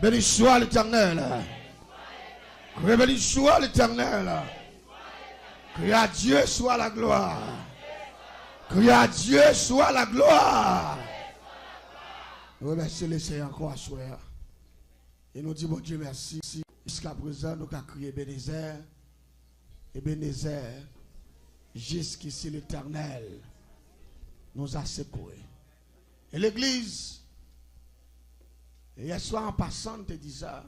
Béni soit l'Éternel. Béni soit l'Éternel. Que à Dieu soit la gloire. Que à Dieu soit la gloire. Remerciez le Seigneur encore à soi. Et nous disons, bon Dieu, merci. Jusqu'à présent, nous avons crié Ebenezer. Ebenezer, jusqu'ici l'Éternel nous a secourés. Et l'Église, hier soir en passant, te dit ça.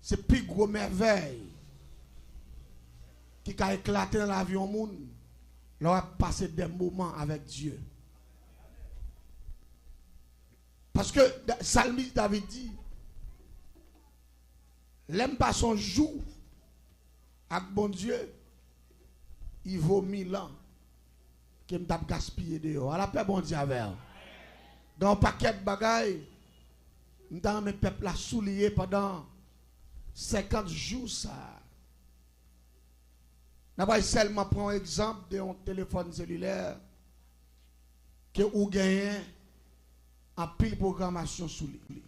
C'est plus gros merveille qui a éclaté dans l'avion monde. Là, on a passé des moments avec Dieu. Parce que Psalmiste David dit, l'aime pas son jour avec bon Dieu, il vaut 1000 ans qui me tape gaspillé dehors. À la paix, bon Dieu, avec. Dans un paquet de bagailles, dans mes peuples à soulier pendant 50 jours, ça. Je vais seulement prendre un exemple d'un téléphone cellulaire que vous gagnez en pile programmation sous lui.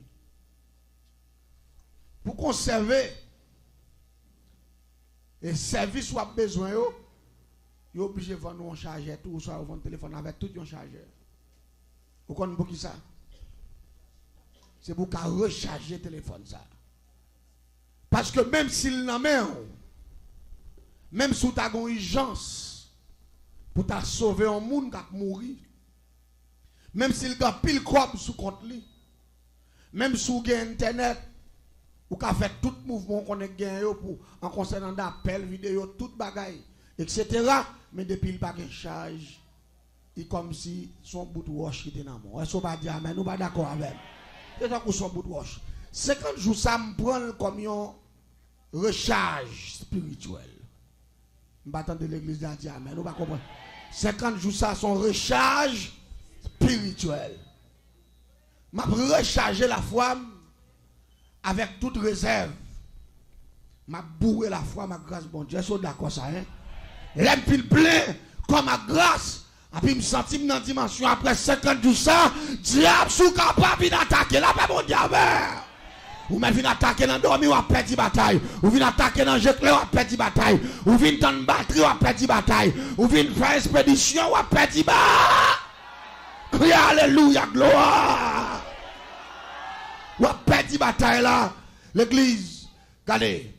Pour conserver et service ou besoin, vous êtes obligé de vendre un chargeur, tout soit vendre un téléphone avec tout un chargeur. Vous connaissez pour qui ça? C'est pour recharger le téléphone ça. Parce que même s'il n'en met, même si tu as une urgence pour te sauver un monde qui a mouru, même s'il a pile crop sous compte lui, même si vous avez internet, vous avez fait tout mouvement qu'on a gagné pour en concernant d'appel, vidéo, toute bagaille, etc. Mais depuis il pas de charge, il comme si son bout de wash qui était dans moi. Est-ce qu'on va dire amen? Nous pas d'accord avec. C'est ça que son bout de wash. 50 jours ça me prend comme une recharge spirituelle. Je vais attendre l'église de dire amen. Nous pas comprendre. 50 jours ça son recharge spirituelle. Je vais recharger la foi avec toute réserve. Je vais bourrer la foi, ma grâce, bon Dieu. Est-ce que d'accord ça, hein? L'aime pile plein comme ma grâce. Et puis, je me sens dans la dimension après 50 jours ça. Diable, sous capable d'attaquer. Là, pas mon diable. Ou même venir attaquer dans le dormir ou à perdre bataille. Ou venir attaquer dans le jeu ou à perdre bataille. Ou venir dans une batterie ou à perdre bataille. Ou venir faire expédition ou à perdre bataille. Crie alléluia, gloire. Ou à perdre bataille là. L'église, regardez.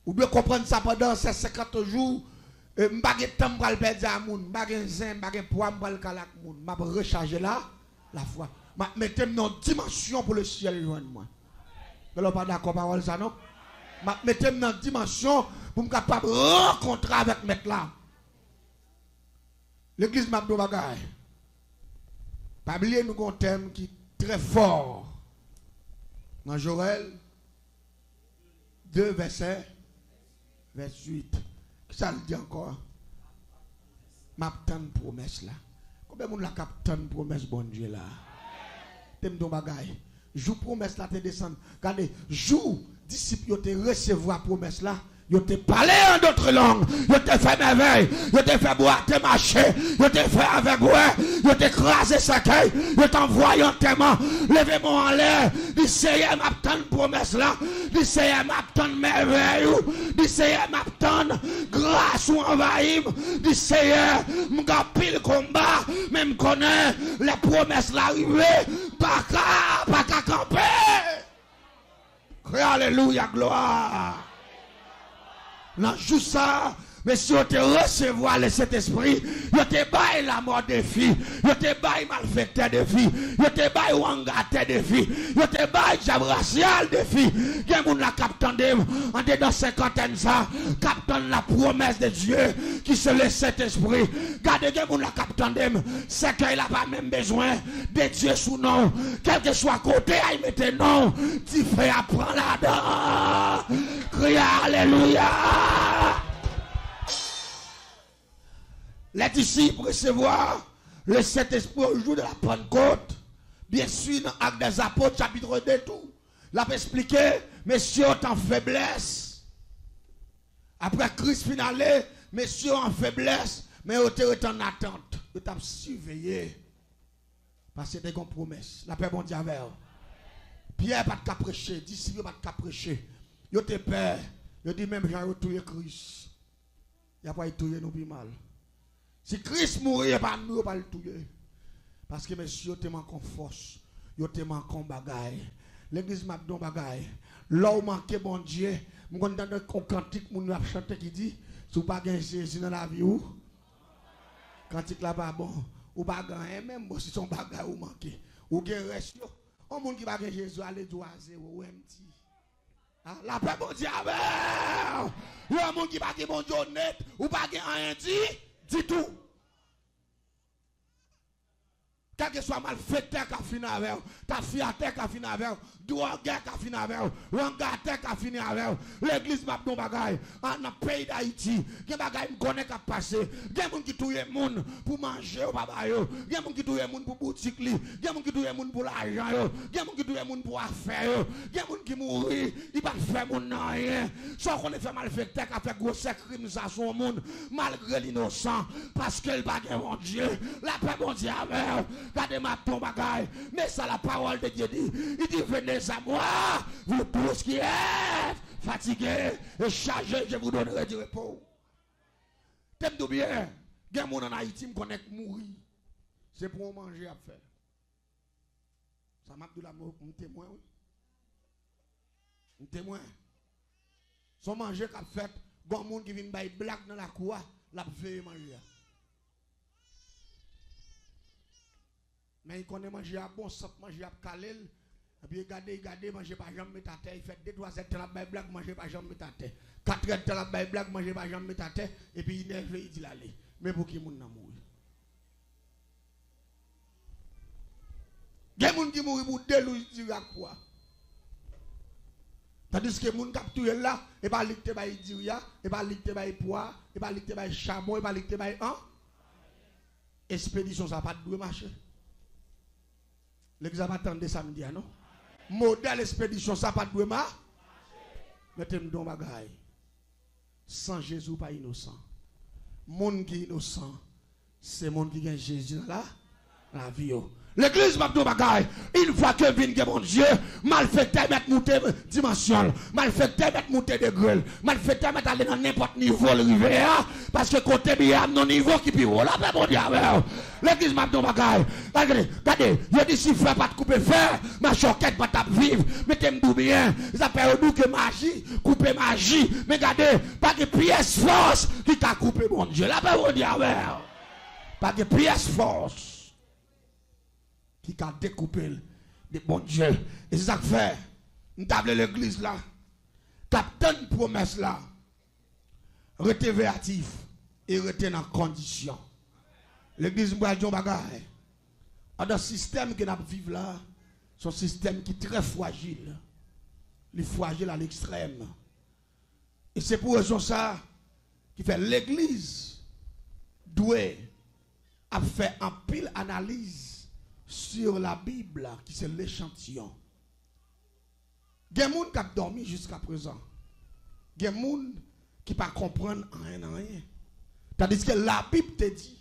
Ou bien comprendre ça pendant ces 50 jours. Je ne vais pas perdre à moun, je ne vais pas perdre moun, je vais recharger la foi. Je vais mettre dans une dimension pour le ciel loin de moi. Vous n'êtes pas d'accord parole ça non? Je vais mettre dans une dimension pour me capable de rencontrer avec mettre là. L'église m'a dit bagaille. Pas oublier nous avons un thème qui est très fort. Dans Joël 2 verset 28. Ça le dit encore. M'attend une promesse là. Combien de monde la capte une promesse bon Dieu là? T'aimes ton bagaille. Jou promesse là te descend. Regardez, jou disciple te recevoir promesse là. Yo te parlé en d'autres langues, yo te fait merveille, yo te fait boire, te marcher, yo te fait avec ouais, yo te crasé sa caille, yo t'envoyé en témoin, levez-moi en l'air, dit Seigneur m'attend promesse là, dit Seigneur m'attend merveille, dit Seigneur m'attend grâce ou envahim, dit Seigneur m'ga pile combat, même connaît les promesses l'arrivée, pas qu'à camper. Alléluia, gloire. Dans tout ça, mais si on te recevoir le Saint-Esprit, on te baille la mort des filles, on te baille malfecteur des filles, on te baille wangateur des filles, on te baille diable racial des filles. Il y a un la capitaine en dedans cinquantaine ça, capitaine la promesse de Dieu qui c'est le Saint-Esprit. Gardez que la capitaine c'est qu'il n'a pas même besoin de Dieu sous nom, quel que soit côté, il mette non, tu fais apprendre là-dedans. Crie alléluia. Les disciples recevoir le Saint-Esprit au jour de la Pentecôte. Bien sûr, dans l'Acte des Apôtres, chapitre 2, tout. Là, pour expliquer, messieurs en faiblesse. Après Christ finalé, messieurs en faiblesse, mais ils étaient en attente. Ils étaient surveillés. Parce que c'était une promesse. La paix bon Dieu avec. Pierre pas de prêcher, disciples pas de prêcher. Yo te peur. Yo dit même Jean yo tué Christ. Il a pas tué nous plus mal. Si Christ mourir pas nous pas le tuer. Parce que monsieur te manque en force. Yo te manque en bagaille. L'église m'a don bagaille. Là où manque bon Dieu, mon dans un cantique mon a chanté qui dit si vous pas gain Jésus dans la vie ou cantique là pas bon ou pas gain même si son bagaille ou manqué ou gain reste yo. On monde qui pas gain Jésus aller 3-0 ou empty. La paix bon Dieu avec. Il y a un monde qui pas gain bon Dieu honnête ou pas gain rien dit tout. Quel que soit malfaiteur qui a fini avec vous, ta fiateur qui a fini avec vous, drogueur qui a fini avec vous, rangateur qui a fini avec vous, l'église m'a don bagaille, dans le pays d'Haïti, il y a des bagaille qui connaît qui a passé, il y a des gens qui touillent les gens pour manger au papa, il y a des gens qui touillent les gens pour boutique, il y a des gens qui touillent les gens pour l'argent, il y a des gens qui touillent les gens pour affaires, il y a des gens qui mourent, ils ne peuvent pas faire rien. Soit qu'on fait malfaiteur qui a fait gros crime à son monde, malgré l'innocent, parce qu'il n'a pas de mon Dieu, la paix mon Dieu avec vous. Regardez ma ton bagaille. Mais ça, la parole de Dieu dit. Il dit, venez à moi, vous tous qui êtes fatigués et chargés, je vous donnerai du repos. T'aimes tout bien. Il y a des gens en Haïti qui connaissent mourir. C'est pour manger à faire. Ça m'a dit la un témoin, oui. Un témoin. Son manger qu'a fait, il y a des gens qui viennent bailler blague dans la cour, la veille manger. Mais il connaît manger à bon, sans manger à calel. Et puis regardez, manger pas jamais mettre à terre. Il fait 2-3 heures de la blague, manger pas jamais mettre à terre. 4 heures de la blague, manger pas jamais mettre à terre. Et puis il nerve, il dit l'aller. Mais pour qui moun nan mourir? Il y a des gens qui mourent pour 2 louis d'Irak quoi. Tandis que les gens qui capturent là, et pas li te bay diria, et pas li te bay poids, et pas li te bay charbon, et pas li te bay an. Expédition ça pas de marcher. L'examen attendez samedi, non? Modèle expédition, ça pas de marcher. Mettez-moi dans bagaille. Sans Jésus, pas innocent. Monde qui est innocent, c'est monde qui gagne Jésus dans la vie. L'église m'a dit bagaille. Une fois que vient mon Dieu, malfaiteur mettre monter dimension, malfaiteur mettre monter degré, malfaiteur mettre aller dans n'importe niveau le rivière parce que côté bien non niveau qui puis là ben mon Dieu. L'église m'a dit bagaille. Regardez, il dit si frère pas te couper fer, ma choquette pas t'a vivre, mettez-moi tout bien. Ça fait nous que magie, couper magie, mais regardez, pas de pièce force qui t'a coupé mon Dieu. Là ben mon Dieu. Pas de pièce force qui a découpé de bon Dieu. Et c'est ça que fait. Nous table l'église là. Captain promesse là. Restez véatif et restez dans condition. L'église m'a dit bagaille. Dans le système que nous vivons là, c'est un système qui est très fragile. Il est fragile à l'extrême. Et c'est pour raison ça qui fait l'église doit faire un pile analyse sur la Bible, qui c'est l'échantillon. Il y a des gens qui ont dormi jusqu'à présent. Il y a des gens qui ne peuvent pas comprendre rien. Tandis que la Bible te dit,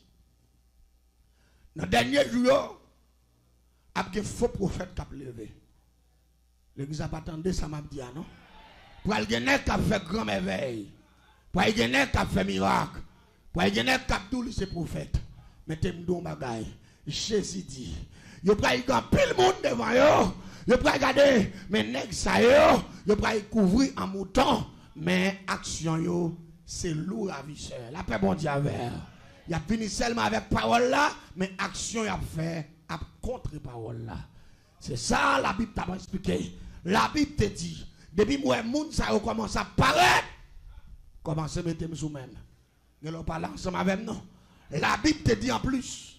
dans le dernier jour, il y a des faux prophètes qui ont levé. L'église n'a pas attendu, ça m'a dit, non? Pour les gens qui ont fait grand merveille, pour les gens qui ont fait miracle, pour les gens qui ont dit ces prophètes, mettez-moi dans le bagaille. Jésus dit, yo pral grand pile monde devant yo pral regarder mais nèg sa yo pral couvrir en mouton mais action yo c'est lourd ravisseur. La paix bon Dieu avec. Il a fini seulement avec parole là mais action y a fait à contre parole là. C'est ça la Bible t'a expliqué. La Bible te dit depuis moi monde ça commence à paraître commence à mettre sous même. Ne parle ensemble avec non. La Bible te dit en plus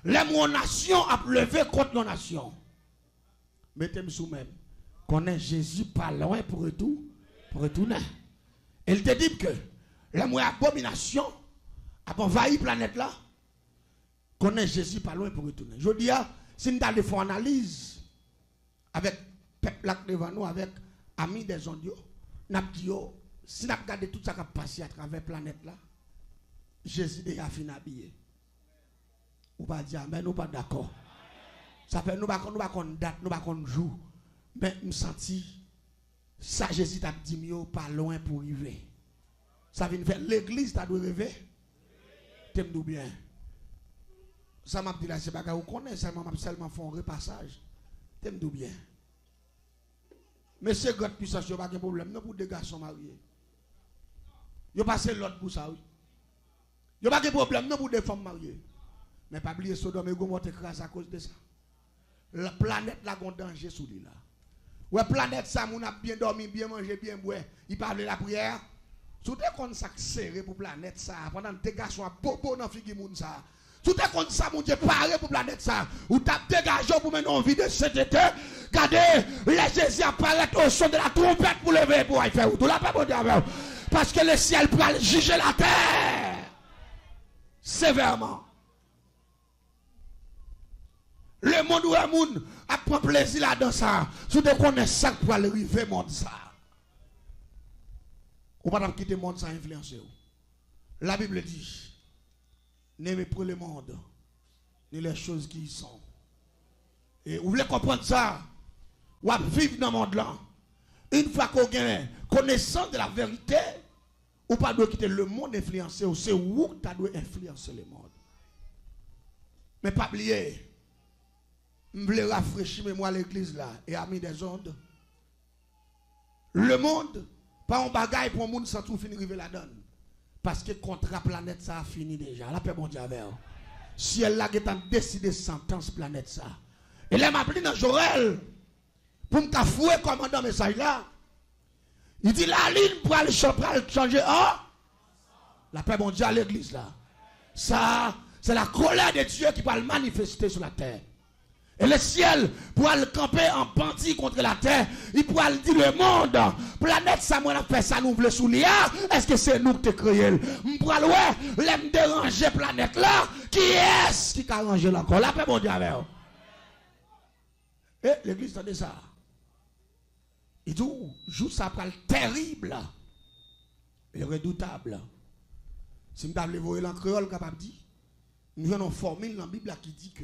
les mon nation a levé contre nos nations. Mettez-moi sous même. Connaît Jésus pas loin pour retourner. Elle te dit que les mon abomination a envahi la planète là. Connaît Jésus pas loin pour retourner. Je dis, si nous allons faire une analyse avec peuple là devant nous, avec amis des ondios, nous avons dit, si nous regardons tout ça qui a passé à travers la planète là, Jésus déjà fini habillé. Ou pas dire, mais nous pas d'accord. Ça fait nous pas qu'on date, nous pas qu'on jour. Mais je me senti, ça Jésus t'a dit, pas loin pour arriver. Ça vient faire l'église, tu dois rêver. T'aimes-nous bien. Ça m'a dit là, c'est pas que vous connaissez, ça m'a seulement fait un repassage. T'aimes-nous bien. Mais c'est grande puissance, il n'y a pas de problème, non pour des garçons mariés. Il n'y a pas l'autre pour ça, oui. Il n'y a pas de problème, non pour des femmes mariées. Mais pas oublier Sodome et Gomorrhe écrasé à cause de ça. La planète là, a un danger sous lui là. Ouais, planète ça, on a bien dormi, bien mangé, bien boire. Il parle de la prière. Tout est comme ça serré pour planète ça. Pendant que tes garçons à bobo dans figure moun ça. Tout est comme ça, mon Dieu, paré pour planète ça. Ou t'as dégagé pour mener en vie de cet été. Regardez, les Jésus apparaissent au son de la trompette pour lever pour y faire. Tout la paix, mon Dieu. Parce que le ciel peut juger la terre. Sévèrement. Le monde où un monde a pris plaisir là dans ça. Si tu connais ça pour arriver au monde ça. Ou pas quitter le monde sans influencer. La Bible dit, n'aimez pas le monde, ni les choses qui y sont. Et vous voulez comprendre ça? Ou à vivre dans le monde là. Une fois qu'on gagne connaissance de la vérité, ou pas doit quitter le monde influencé, c'est où tu dois influencer le monde. Mais pas oublier. Je voulais rafraîchir moi l'église là et amis des ondes. Le monde, pas un bagaille pour un monde sans tout finir arriver la donne. Parce que contre la planète ça a fini déjà. La paix mondiale avec. Si elle a décidé sentence planète ça. Et là m'a appelé dans Joël pour me fouer commandant message là. Il dit la ligne pour aller changer la paix mondiale l'église là. Ça c'est la colère de Dieu qui va le manifester sur la terre. Et le ciel pourra le camper en bandit contre la terre. Il pourra le dire le monde. Planète ça, moi, fait ça, nous voulons sous l'IA. Est-ce que c'est nous qui t'ai créé? On pourra le ouais, l'aime déranger planète là. Qui est-ce qui a arrangé là encore? La paix, mon Dieu, avec vous. Et l'église, attendez ça. Il dit, joue ça pour le terrible et redoutable. Si je veux voir l'encréole capable de dire, nous avons une formule dans la Bible qui dit que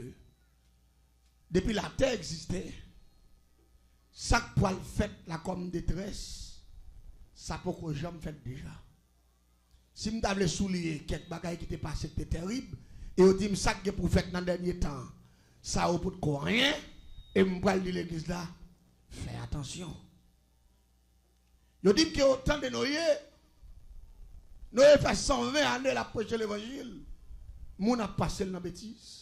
depuis la terre existait, chaque poil fait la comme détresse, ça peut que jamais fait déjà. Si je veux souligner quelques bagailles qui étaient passées, c'était terrible, et on dit ça que pour faire dans le dernier temps, ça a pour quoi rien, et je vais dire l'église là, fais attention. Je dis que autant de Noé fait 120 années à prêcher l'évangile, mon a passé dans la bêtise.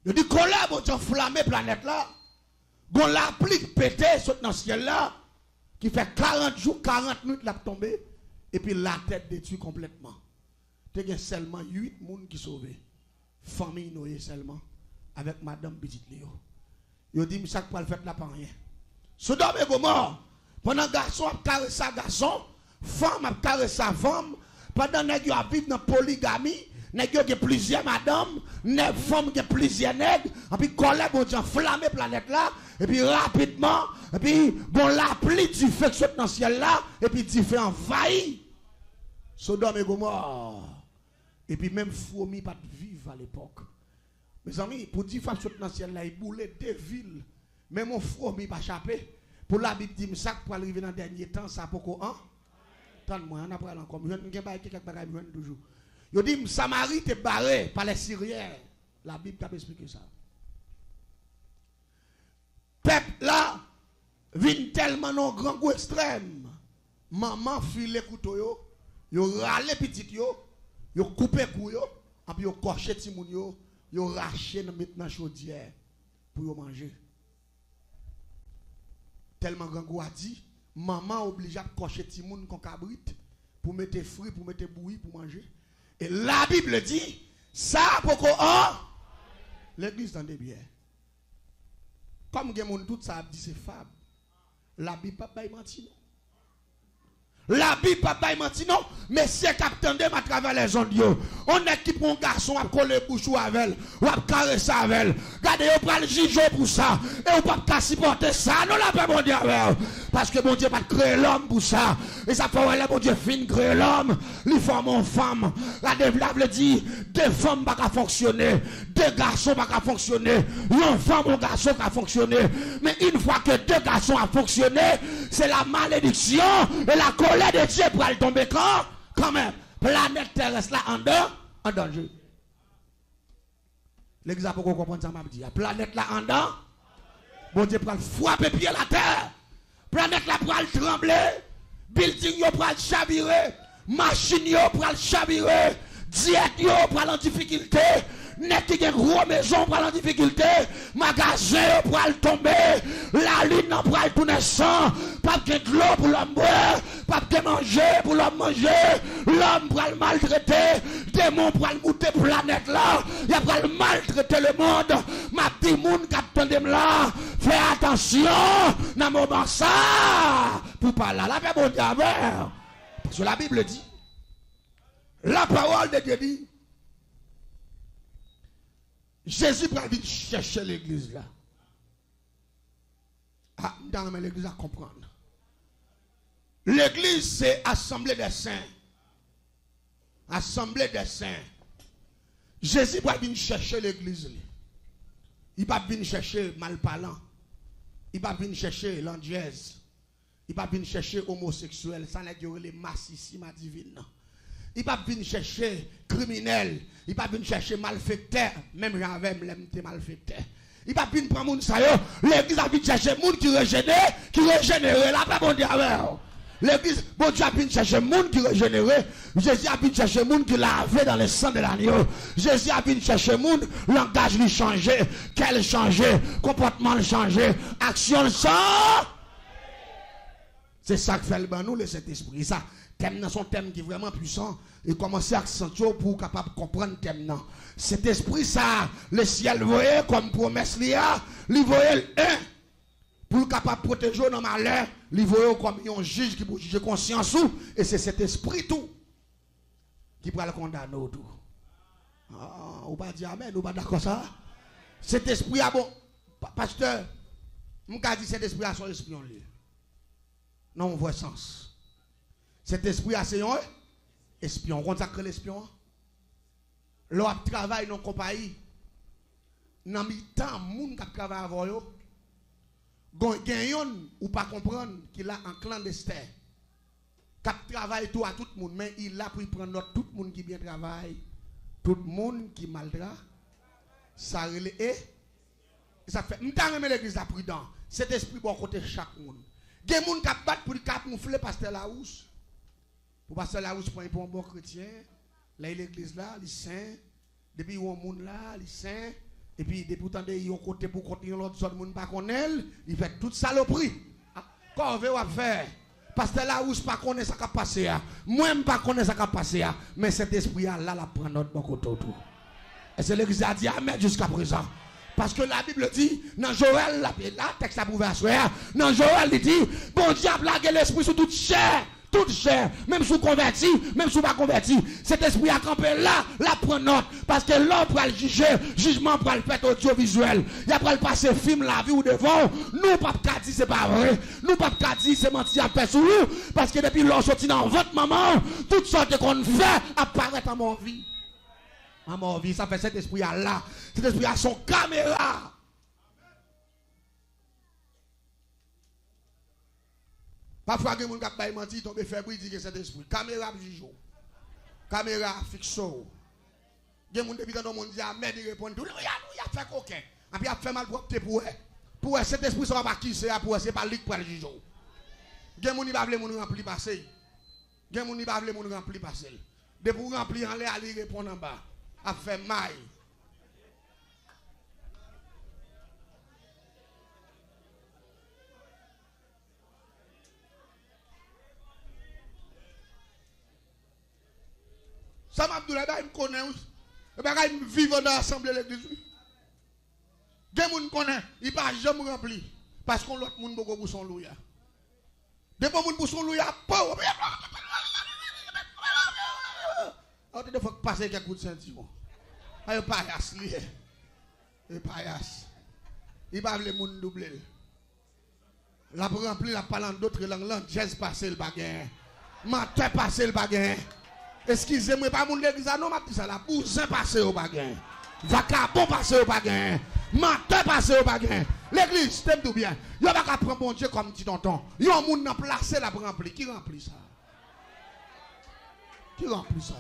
Je dis qu'on l'a enflammé planète là. Qu'on l'applique pété saute dans le ciel là. Qui fait 40 jours, 40 minutes là tomber. Et puis la tête détruite complètement. Il y a seulement 8 personnes qui sont sauvées. Famille Noé seulement. Avec madame petite Léo. Je dis ça pour le faire là pas rien. Sodome et Gomorrhe. Pendant garçon a caressé garçon. Femme a caressé femme. Pendant que a vivre dans polygamie. Nèg qui plusieurs madame, neuf femmes qui plusieurs nègres, et puis collègue bon Dieu flammer planète là, et puis rapidement, et puis bon la pluie du feu qui saute dans le ciel là, et puis tu fais envahir Sodome et Gomorrhe. Et puis même fourmi pas vivre à l'époque. Mes amis, pour dire que saute dans le ciel là, il boulait deux villes. Même mon fourmi pas échappé. Pour la Bible dit ça pour arriver dans le dernier temps, ça pour quoi? Tande-moi, on a parlé encore. Je ne sais pas quelques bagages toujours. Il dit Samarie était barrée par les Syriens. La Bible a expliqué ça. Peuple là vient tellement dans grand goût extrême. Maman file couteau yo râle petit yo coupe cou yo, et puis yo coché ti moun yo raché dans chaudière pour yo manger. Tellement grand goût a dit, maman obligé à cocher ti moun kon cabrit pour mettre fruits, pour mettre bouillie pour manger. Et la Bible dit, ça pourquoi l'église tendait bien. Comme tout ça dit c'est fable. La Bible pas menti. La Bible, papa, il menti non. Mais c'est captain de à travers les ondes. On est qui pour un garçon à coller bouche avec ou à caresser avec elle. Regardez, on prend le juge pour ça. Et on ne peut pas supporter ça. Non, la paix, mon Dieu. Parce que mon Dieu n'a pas créé l'homme pour ça. Et ça fait que mon Dieu fin créer l'homme. Il forme une femme. La Bible dit, deux femmes ne peuvent pas fonctionner. Deux garçons ne peuvent pas fonctionner. Une femme ou un garçon qui a fonctionné. Mais une fois que deux garçons ont fonctionné, c'est la malédiction et la colère de Dieu pour aller tomber quand même. Planète terrestre là en danger. L'exemple pour qu'on comprenne ça, m'a dit. Planète là en danger. Bon Dieu pour frapper pied la terre. Planète là pour trembler. Building yo pour chavirer. Machine yo pour chavirer. Diète yo pour en difficulté. Net qui a gros maison pour en difficulté, magasin pour tomber, la lune pour aller tourner sans, pas de l'eau pour l'homme boire, pas de manger pour l'homme manger, l'homme pour le maltraiter, démon pour le monter planète là, il a pour le maltraiter le monde, ma petit monde qui attendait là, fais attention, dans mon moment ça, pour pas là, la paix bon Dieu, parce que la Bible dit, la parole de Dieu dit, Jésus va venir chercher l'église là. Ah, dans l'église à comprendre. L'église, c'est assemblée des saints. Assemblée des saints. Jésus va venir chercher l'église. Il va venir chercher malparlant. Il va venir chercher l'andièse. Il va venir chercher homosexuel. Ça n'est que les massissima divine. Il va venir chercher criminel. Il va venir chercher malfaiteur. Même j'avais l'aime malfaiteur. Il va venir prendre moun sa yo. L'église va venir chercher moun qui régénère, la paix bon Dieu avec. L'église, bon Dieu a venir chercher moun qui régénère. Jésus a venir chercher moun qui lavé dans le sang de l'agneau. Jésus a venir chercher moun, langage lui changer, qu'elle changer, comportement le changer, action le sang. C'est ça que fait le nous, le Saint-Esprit. Ça. Thème dans son thème qui est vraiment puissant et commencer à accentuer pour capable comprendre le thème. Cet esprit ça, le ciel voyait comme promesse l'IA, il voyait un pour capable protéger dans malheur, il voyait comme un juge qui peut juger conscience ou et c'est cet esprit tout qui peut le condamner tout. Ah, on va dire amen, on va d'accord ça. Cet esprit a bon pasteur, m'ka dit cet esprit a son espion lui. Non, on voit sens. Cet esprit a c'est un espion. On consacre l'espion. L'on travaille dans la compagnie. Dans le temps, les gens qui travaillent avec eux, gagnent ou pas comprendre qu'il a un clandestin. Qui travaille tout à tout le monde, mais il a pour prendre note tout le monde qui bien travaille, tout le monde qui maltraite. Ça relève et ça fait. Je suis l'église la prudent. Cet esprit bon côté chaque monde. Il y a des gens qui battent pour camoufler pasteur Larousse. Pour passer la route pour un bon chrétien, là l'église là, les saints, depuis il y a un monde là, les saints, et puis depuis pourtant il y a un côté pour continuer l'autre sorte monde pas connaît, il fait toute saloperie. Quand on veut faire, pasteur la route pas connaît ça qui passé, moi même pas connaît ça qui passé, mais cet esprit là la prend notre bon côté tout. Et c'est l'église a dit amen jusqu'à présent. Parce que la Bible dit, dans Joël, la texte a prouvé à soi, dans Joël il dit, bon diable a l'esprit sur toute chair. Toute chair, même sous converti, même sous pas converti, cet esprit a campé là, la prend note, parce que l'homme pour le juger, jugement pour le faire audiovisuel, il a pour le passer film la vie ou devant, nous pas dire c'est pas vrai, nous pas dire c'est mentir à faire sur nous, parce que depuis l'on sorti dans votre maman, toutes sortes qu'on fait apparaître à mon vie. À mon vie, ça fait cet esprit là, cet esprit a son caméra. Parfois, il y a des gens qui mentent, tombent fébrile, disent que c'est esprit. Caméra juge. Caméra fixe. Il y a des gens qui disent amen, ils répondent, il a fait coquin. Et puis il a fait mal pour eux. Pour eux, cet esprit, ça va pas qui c'est pour eux, c'est pas lui qui peut le juger. Il y a des gens qui ne veulent pas remplir passer. Il y a des gens qui ne veulent pas remplir passer. De pour remplir en l'air, aller répondre en bas. A fait mal. Ça m'a dit, il me connaît. Il vit dans l'assemblée de l'église. Des gens connaissent, il ne va jamais remplir. Parce qu'on l'autre monde beaucoup pour son loup. Des fois, pour son loup, il y a pas. Alors, il faut passer quelques coups de sentiment. Il paillasse, il paillasse. Il va les monde doubler. La rempli la parole d'autres langues, jazz passé le bagage. Matin passé le bagage. Excusez-moi, pas mon l'église, non, m'a dit ça là. Bousin passé au bagage. Vacabon passé au bagage. Matin passé au bagage. L'église, t'aimes tout bien. Yo va pas prendre bon Dieu comme petit tonton. Yo un monde n'a placé la rempli. Qui remplit ça? Qui remplit ça?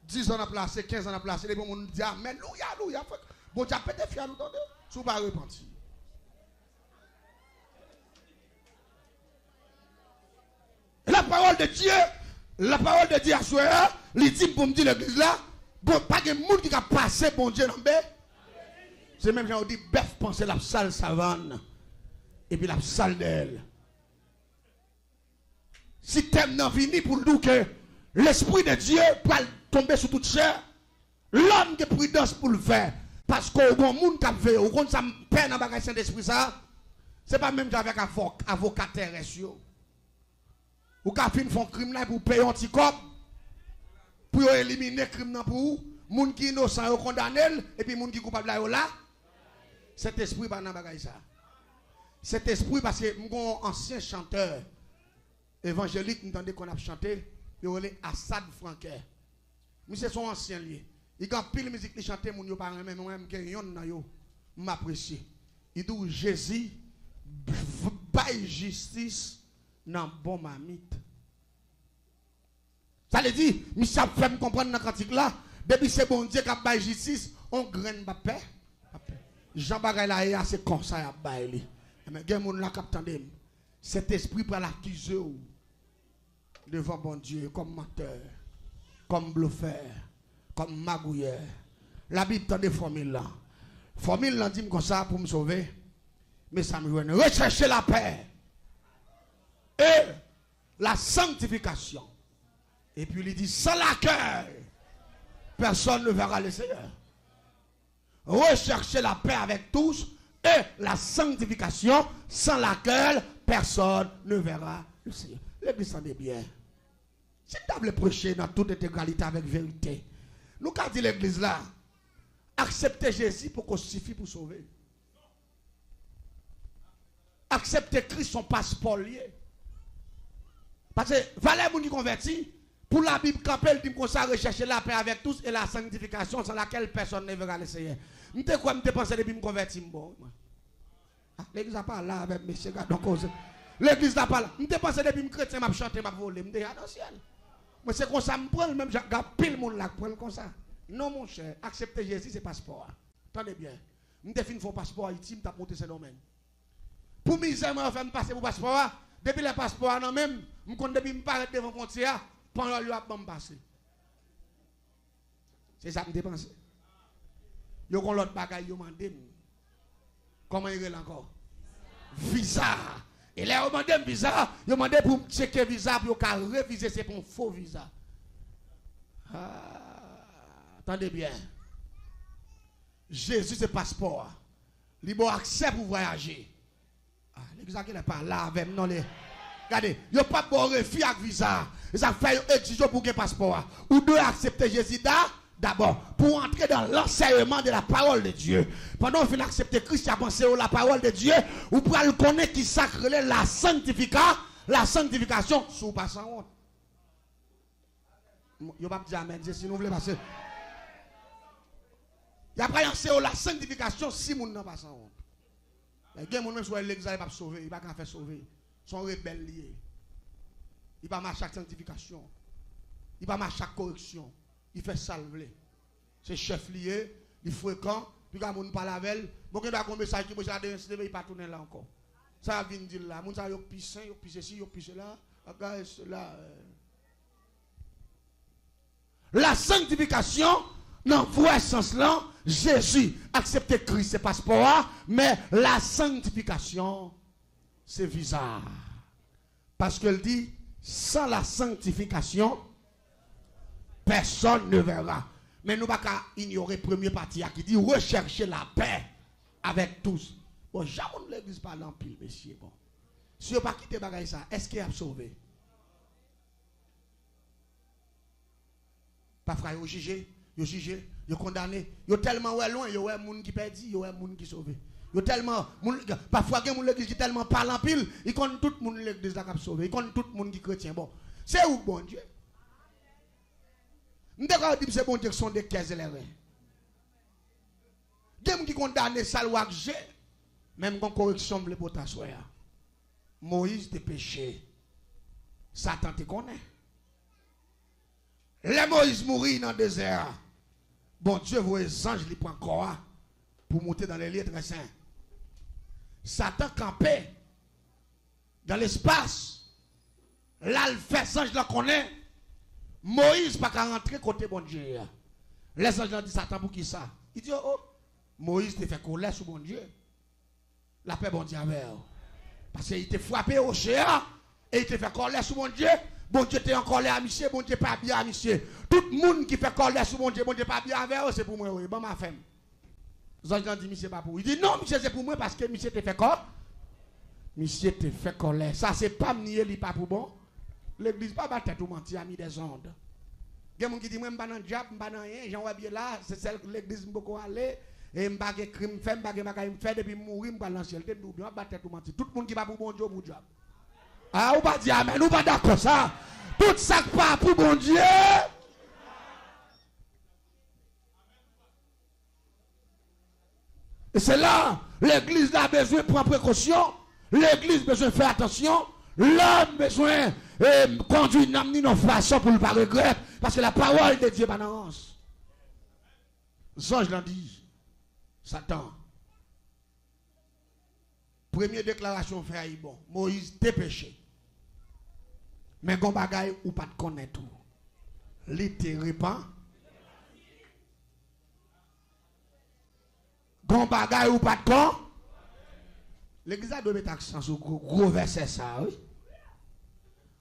10 ans à placer, 15 ans à placer, les gens disent Amen, louia. Bon Dieu, peut-être fier nous donner. Sous pas repentir. La parole de Dieu à soi, il dit pour me dire l'église là, bon, pas de monde qui a passé bon Dieu dans le c'est même genre dit bœuf penser la salle savane et puis la salle d'elle. Si t'aimes dans vini pour nous que l'esprit de Dieu peut tomber sur toute chair, l'homme qui prudence pour le faire parce qu'au bon monde qui a fait au compte ça me peine dans bagage Saint-Esprit ça, c'est pas même avec avocat terrestre. Ou ka fin font crime là pour payer un petit cop pour éliminer crime là pour moun qui innocent yo condamné et puis moun qui coupable là cet esprit pas dans bagay ça. Cet esprit parce que mon ancien chanteur évangélique m'entendait qu'on a chanté, il relé Assad Franquet. Mais c'est son ancien lié. Il a pile musique li chanter moun yo pas même moi-même que yon nan yo m'apprécier. Il dit Jésus bail justice non bon mamite. Ça veut dire, Michel fait me comprendre dans le cantique là, depuis c'est bon Dieu qui a bail justice, on graine pas paix. Jean Bagay là c'est comme ça a bail. Mais gen moun la captandem. Cet esprit pour l'accuser devant bon Dieu comme menteur, comme bluffeur, comme magouilleur. La Bible tend des formules là. Formule là dit comme ça pour me sauver. Mais ça me joue rechercher la paix. Et la sanctification. Et puis il dit sans laquelle personne ne verra le Seigneur. Rechercher la paix avec tous et la sanctification sans laquelle personne ne verra le Seigneur. L'église s'en est bien. Si tu veux prêcher dans toute intégralité avec vérité, nous avons dit l'église là, acceptez Jésus pour qu'on suffit pour sauver. Acceptez Christ son passeport lié. Parce que, valez vous qui converti, pour la Bible, quand elle dit qu'on s'est recherché la paix avec tous et la sanctification sans laquelle personne ne verra le Seigneur. Je ne sais quoi, je pense depuis que je me convertis. L'église n'a pas là avec mes chers donc l'église n'a pas là. Je pense depuis que je chrétien, je chante, je vole, je dis, ah non, ciel. Mais c'est comme ça, je prends même, je pile mon lac, je prends comme ça. Non, mon cher, accepter Jésus, c'est passeport. Attendez bien. Je définis mon passeport Haïti, je monté ce domaine. Pour misère, je vais passer mon passeport. Depuis le passeport, non même, je compte depuis me paraître devant la frontière, pendant le temps de passer. C'est ça que je dépense. Yo kon l'autre bagaille yo mandé. Comment il est encore? Visa. Et là, on demande visa, yo demandé pour checker visa pour yo réviser c'est pour un faux visa. Attendez bien. Jésus c'est passeport. Il bon accès pour voyager. L'église qui n'est pas là avec non les. Regardez, il n'y a pas de bon refus avec visa. Ça fait exigeant pour un passeport. Ou doit accepter Jésus d'abord pour entrer dans l'enseignement de la parole de Dieu. Pendant que vous acceptez Christ, vous pensez à la parole de Dieu, vous pouvez le connaître qui sacre la sanctification sous pas sans honte. Vous ne pas dire amen, si vous voulez passer. Il y a pas la sanctification si vous n'avez pas sans honte. Les gens même soit l'église il va sauver, il va pas faire sauver. Son rebelles liés. Il va marcher chaque sanctification. Il va marcher chaque correction. Il fait salver. C'est chef lié, il fréquent, puis quand on parle avec elle, bon il a un message qui il pas tourner là encore. Ça vient dire là, mon ça yo pisse, yo pisse ici, yo pisse là, regarde cela. La sanctification dans vrai sens là, Jésus accepte Christ c'est passeport, mais la sanctification c'est visa. Parce qu'elle dit sans la sanctification personne ne verra. Mais nous ne pouvons pas ignorer la première partie qui dit rechercher la paix avec tous. Bon, jamais l'église parle en pile, messieurs. Bon. Si vous pas quitté bagaille ça, est-ce qu'il a sauvé? Pas frère, vous jugez, vous condamné, vous tellement loin, vous avez des gens qui perdent, vous avez des gens qui sauvent. Vous tellement parfois il y a l'église qui tellement parle en pile, il connaît tout le monde l'église qui a sauvé, il connaît tout le monde qui est chrétien. Bon, c'est où bon Dieu? Nous devons dire que c'est bon Dieu qui sont des caisses et les reins. Il y a des gens qui condamnent ça, même quand correction de l'hypothèse. Moïse te péché. Satan te connaît. Les Moïse mourit dans le désert. Bon Dieu, vos anges les prend corps pour monter dans les lieux très saints. Satan campait dans l'espace. Là, le fait ange la connaît. Moïse pas qu'à rentrer côté bon Dieu. Les anges ont dit Satan pour qui ça? Il dit oh, Moïse te fait colère sur bon Dieu. La paix bon Dieu avec. Parce qu'il te frappé au chéa et il te fait colère sur mon Dieu. Bon Dieu t'es en colère à monsieur, bon Dieu pas bien à monsieur. Tout le monde qui fait colère sur mon Dieu pas bien avec eux, c'est pour moi. Oui, bon ma femme. Zanjan dit monsieur pas pour. Il dit non, monsieur c'est pour moi parce que monsieur te fait quoi? Monsieur te fait colère. Ça c'est pas nier li pas pour bon. L'église pas battre tout mentir a mis des ondes. Il y a des gens qui disent moi je ne suis pas dans le diable, je ne suis pas dans rien, j'en vois bien là, c'est celle que l'église m'a beaucoup aller. Et je ne pas crime, je ne pas faire depuis mourir, je ne dans ciel. Tout le monde qui va pour bon Dieu, pour diable. Ah, ou pas dire amen, ou pas d'accord ça. Tout ça pas pour bon Dieu. Et c'est là, l'église a besoin de prendre précaution. L'église a besoin de faire attention. L'homme a besoin de conduire une âme de façon pour ne pas regretter. Parce que la parole de Dieu est balance. Ça, je l'ai dit. Satan. Première déclaration fait bon. Moïse t'es péché. Mais gon bagay ou pas de connaître tout. Li te répand. Gon bagay ou pas de con. L'église doit mettre accent sur gros verset ça, oui.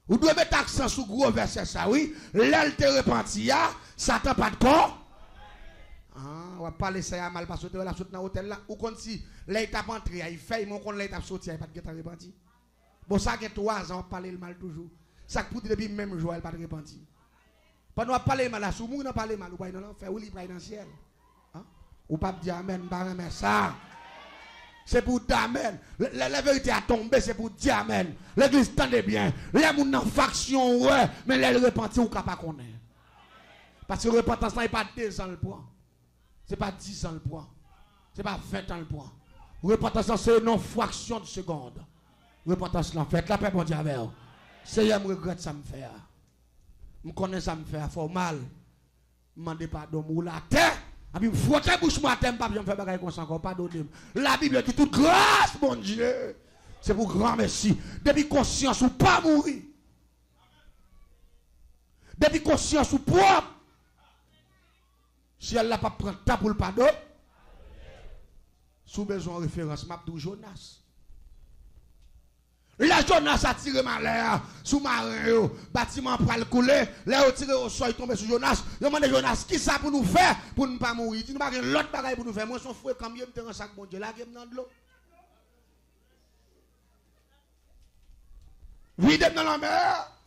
Ou doit mettre accent sur gros verset ça, oui. L'elle te repenti, Satan pas de con. Ah, on va parler ça mal parce que la saute dans l'hôtel là. Ou comme si l'état pas entré, il fait, mon qu'on l'état sorti, il pas de repenti. Bon, ça que 3 ans, on parle le mal toujours. Ça pour depuis même jour, il pas de repenti. Pendant qu'on parle mal, si vous parlez mal, ou pas dans l'enfer, ou il pas dans le ciel. Ou pas dire amen, pas remettre ça. C'est pour dire amen. La vérité a tombé, c'est pour dire amen. L'église tendez bien. Les gens dans faction, ouais, mais les repentis ou pas connaître. Parce que la repentance n'est pas 2 ans le point. Ce n'est pas 10 ans le point. Ce n'est pas 20 ans le point. Repentance, c'est une fraction de seconde. Repentance, en fait, la paix, bon Dieu, avec vous. Seigneur, je regrette ça me fait. Je connais ça me fait, faut mal. Je demande pardon, ou la terre. Je me frotte bouche, moi, je ne pas faire bagaille comme ça encore, pardonnez-moi. La Bible dit toute grâce, mon Dieu. C'est pour grand merci. Depuis conscience ou pas mourir. Depuis conscience ou propre. Si elle n'a pas pris le temps pour le pardon, sous besoin de référence, m'a dit Jonas. La Jonas a tiré malheur sous marin, bâtiment pour le couler, là il tiré au sol, il tombe sur Jonas. Il demande Jonas, qui ça pour nous faire pour ne pas mourir? Il dit, nous n'avons pas l'autre bagaille pour nous faire. Moi, son frère, quand même, je me un sac bon Dieu, là, je me dans de l'eau. Vide dans la mer.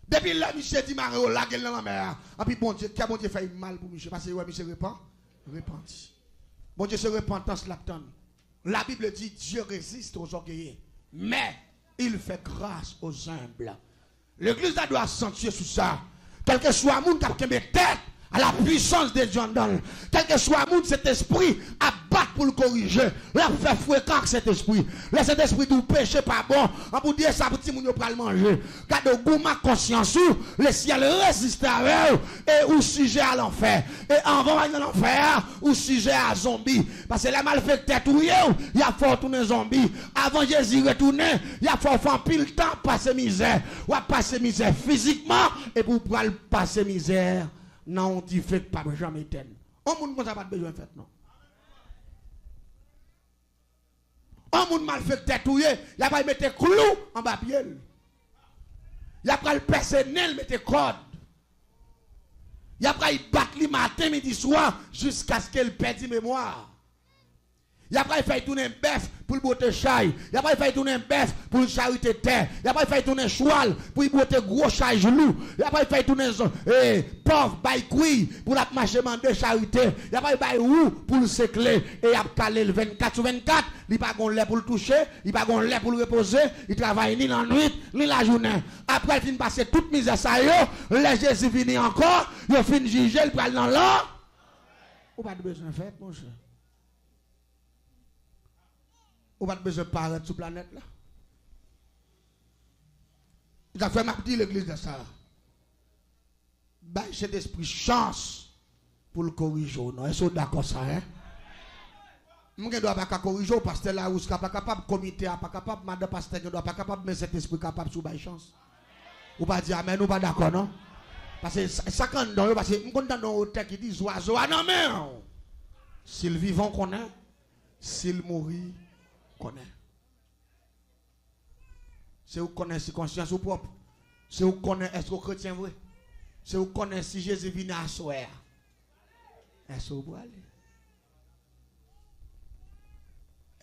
Depuis là, monsieur dit, Mario, là, il dans la mer. Et puis, bon Dieu, qui a bon Dieu fait mal pour monsieur? Parce que, ouais, monsieur repenti. Bon Dieu, c'est repentance l'attend. La Bible dit, Dieu résiste aux orgueilleux, mais il fait grâce aux humbles. L'église doit accentuer sur ça. Quel que soit le monde qui a mis tête à la puissance de Dieu, quel que soit le monde, cet esprit à battre pour le corriger. Là, faire fréquent cet esprit. Là, cet esprit du péché pas bon. On peut dire ça pour petit monde pour le manger. Quand de goût ma conscience, le ciel résiste à eux et ou sujet à l'enfer. Et avant d'aller dans l'enfer, ou sujet à zombie. Parce que les malfaiteurs, il y a fort tourner zombie. Avant Jésus retourner, il y a fort faire pile temps passer misère. Ou à passer misère physiquement et pour passer misère. Non, tu fais pas jamais éteindre. On monde n'a pas besoin de faire non. On monde mal fait tête touyer, il a pas mettre clou en bas pied. Il a pas le personnel mettre code. Il a pas battre le matin midi soir jusqu'à ce qu'elle perde mémoire. Il a pas fait tourner un bœuf pour le botter chaille. Il a pas fait tourner un bœuf pour le charité terre. Il a pas fait tourner un cheval pour le botter gros chaille genou. Il a pas fait tourner pauvre bail couille pour la marcher de charité. Il a pas fait roux pour le sécler et il a calé le 24 sur 24. Il pas gon lait pour le toucher, il pas gon lait pour le reposer, il travaille ni la nuit ni la journée. Après il fin passer toute misère ça yo, les Jésus fini encore, il fin juger, il parle dans l'or. Ou pas de besoin de faire mon cher. Ou pas de besoin de paraître sur la planète là. Il a fait m'a dit l'église de ça. Bah, cet esprit chance pour le corriger. Non, est-ce que vous d'accord ça, hein? Je ne dois pas corriger, le pasteur là, ou n'est pas capable, le comité n'est pas capable, madame pasteur ne doit pas capable, mais cet esprit capable sous la chance. Ou pas dire amen, ou pas d'accord, non? Parce que ça quand on parce que je suis dans hôtel qui dit oiseau, ah non mais s'il vivant connaît, s'il mourit connaît. C'est où connaît si conscience ou propre. C'est où connaît est-ce que chrétien vrai. C'est où connaît si Jésus vient à soir. Est-ce que vous pouvez aller?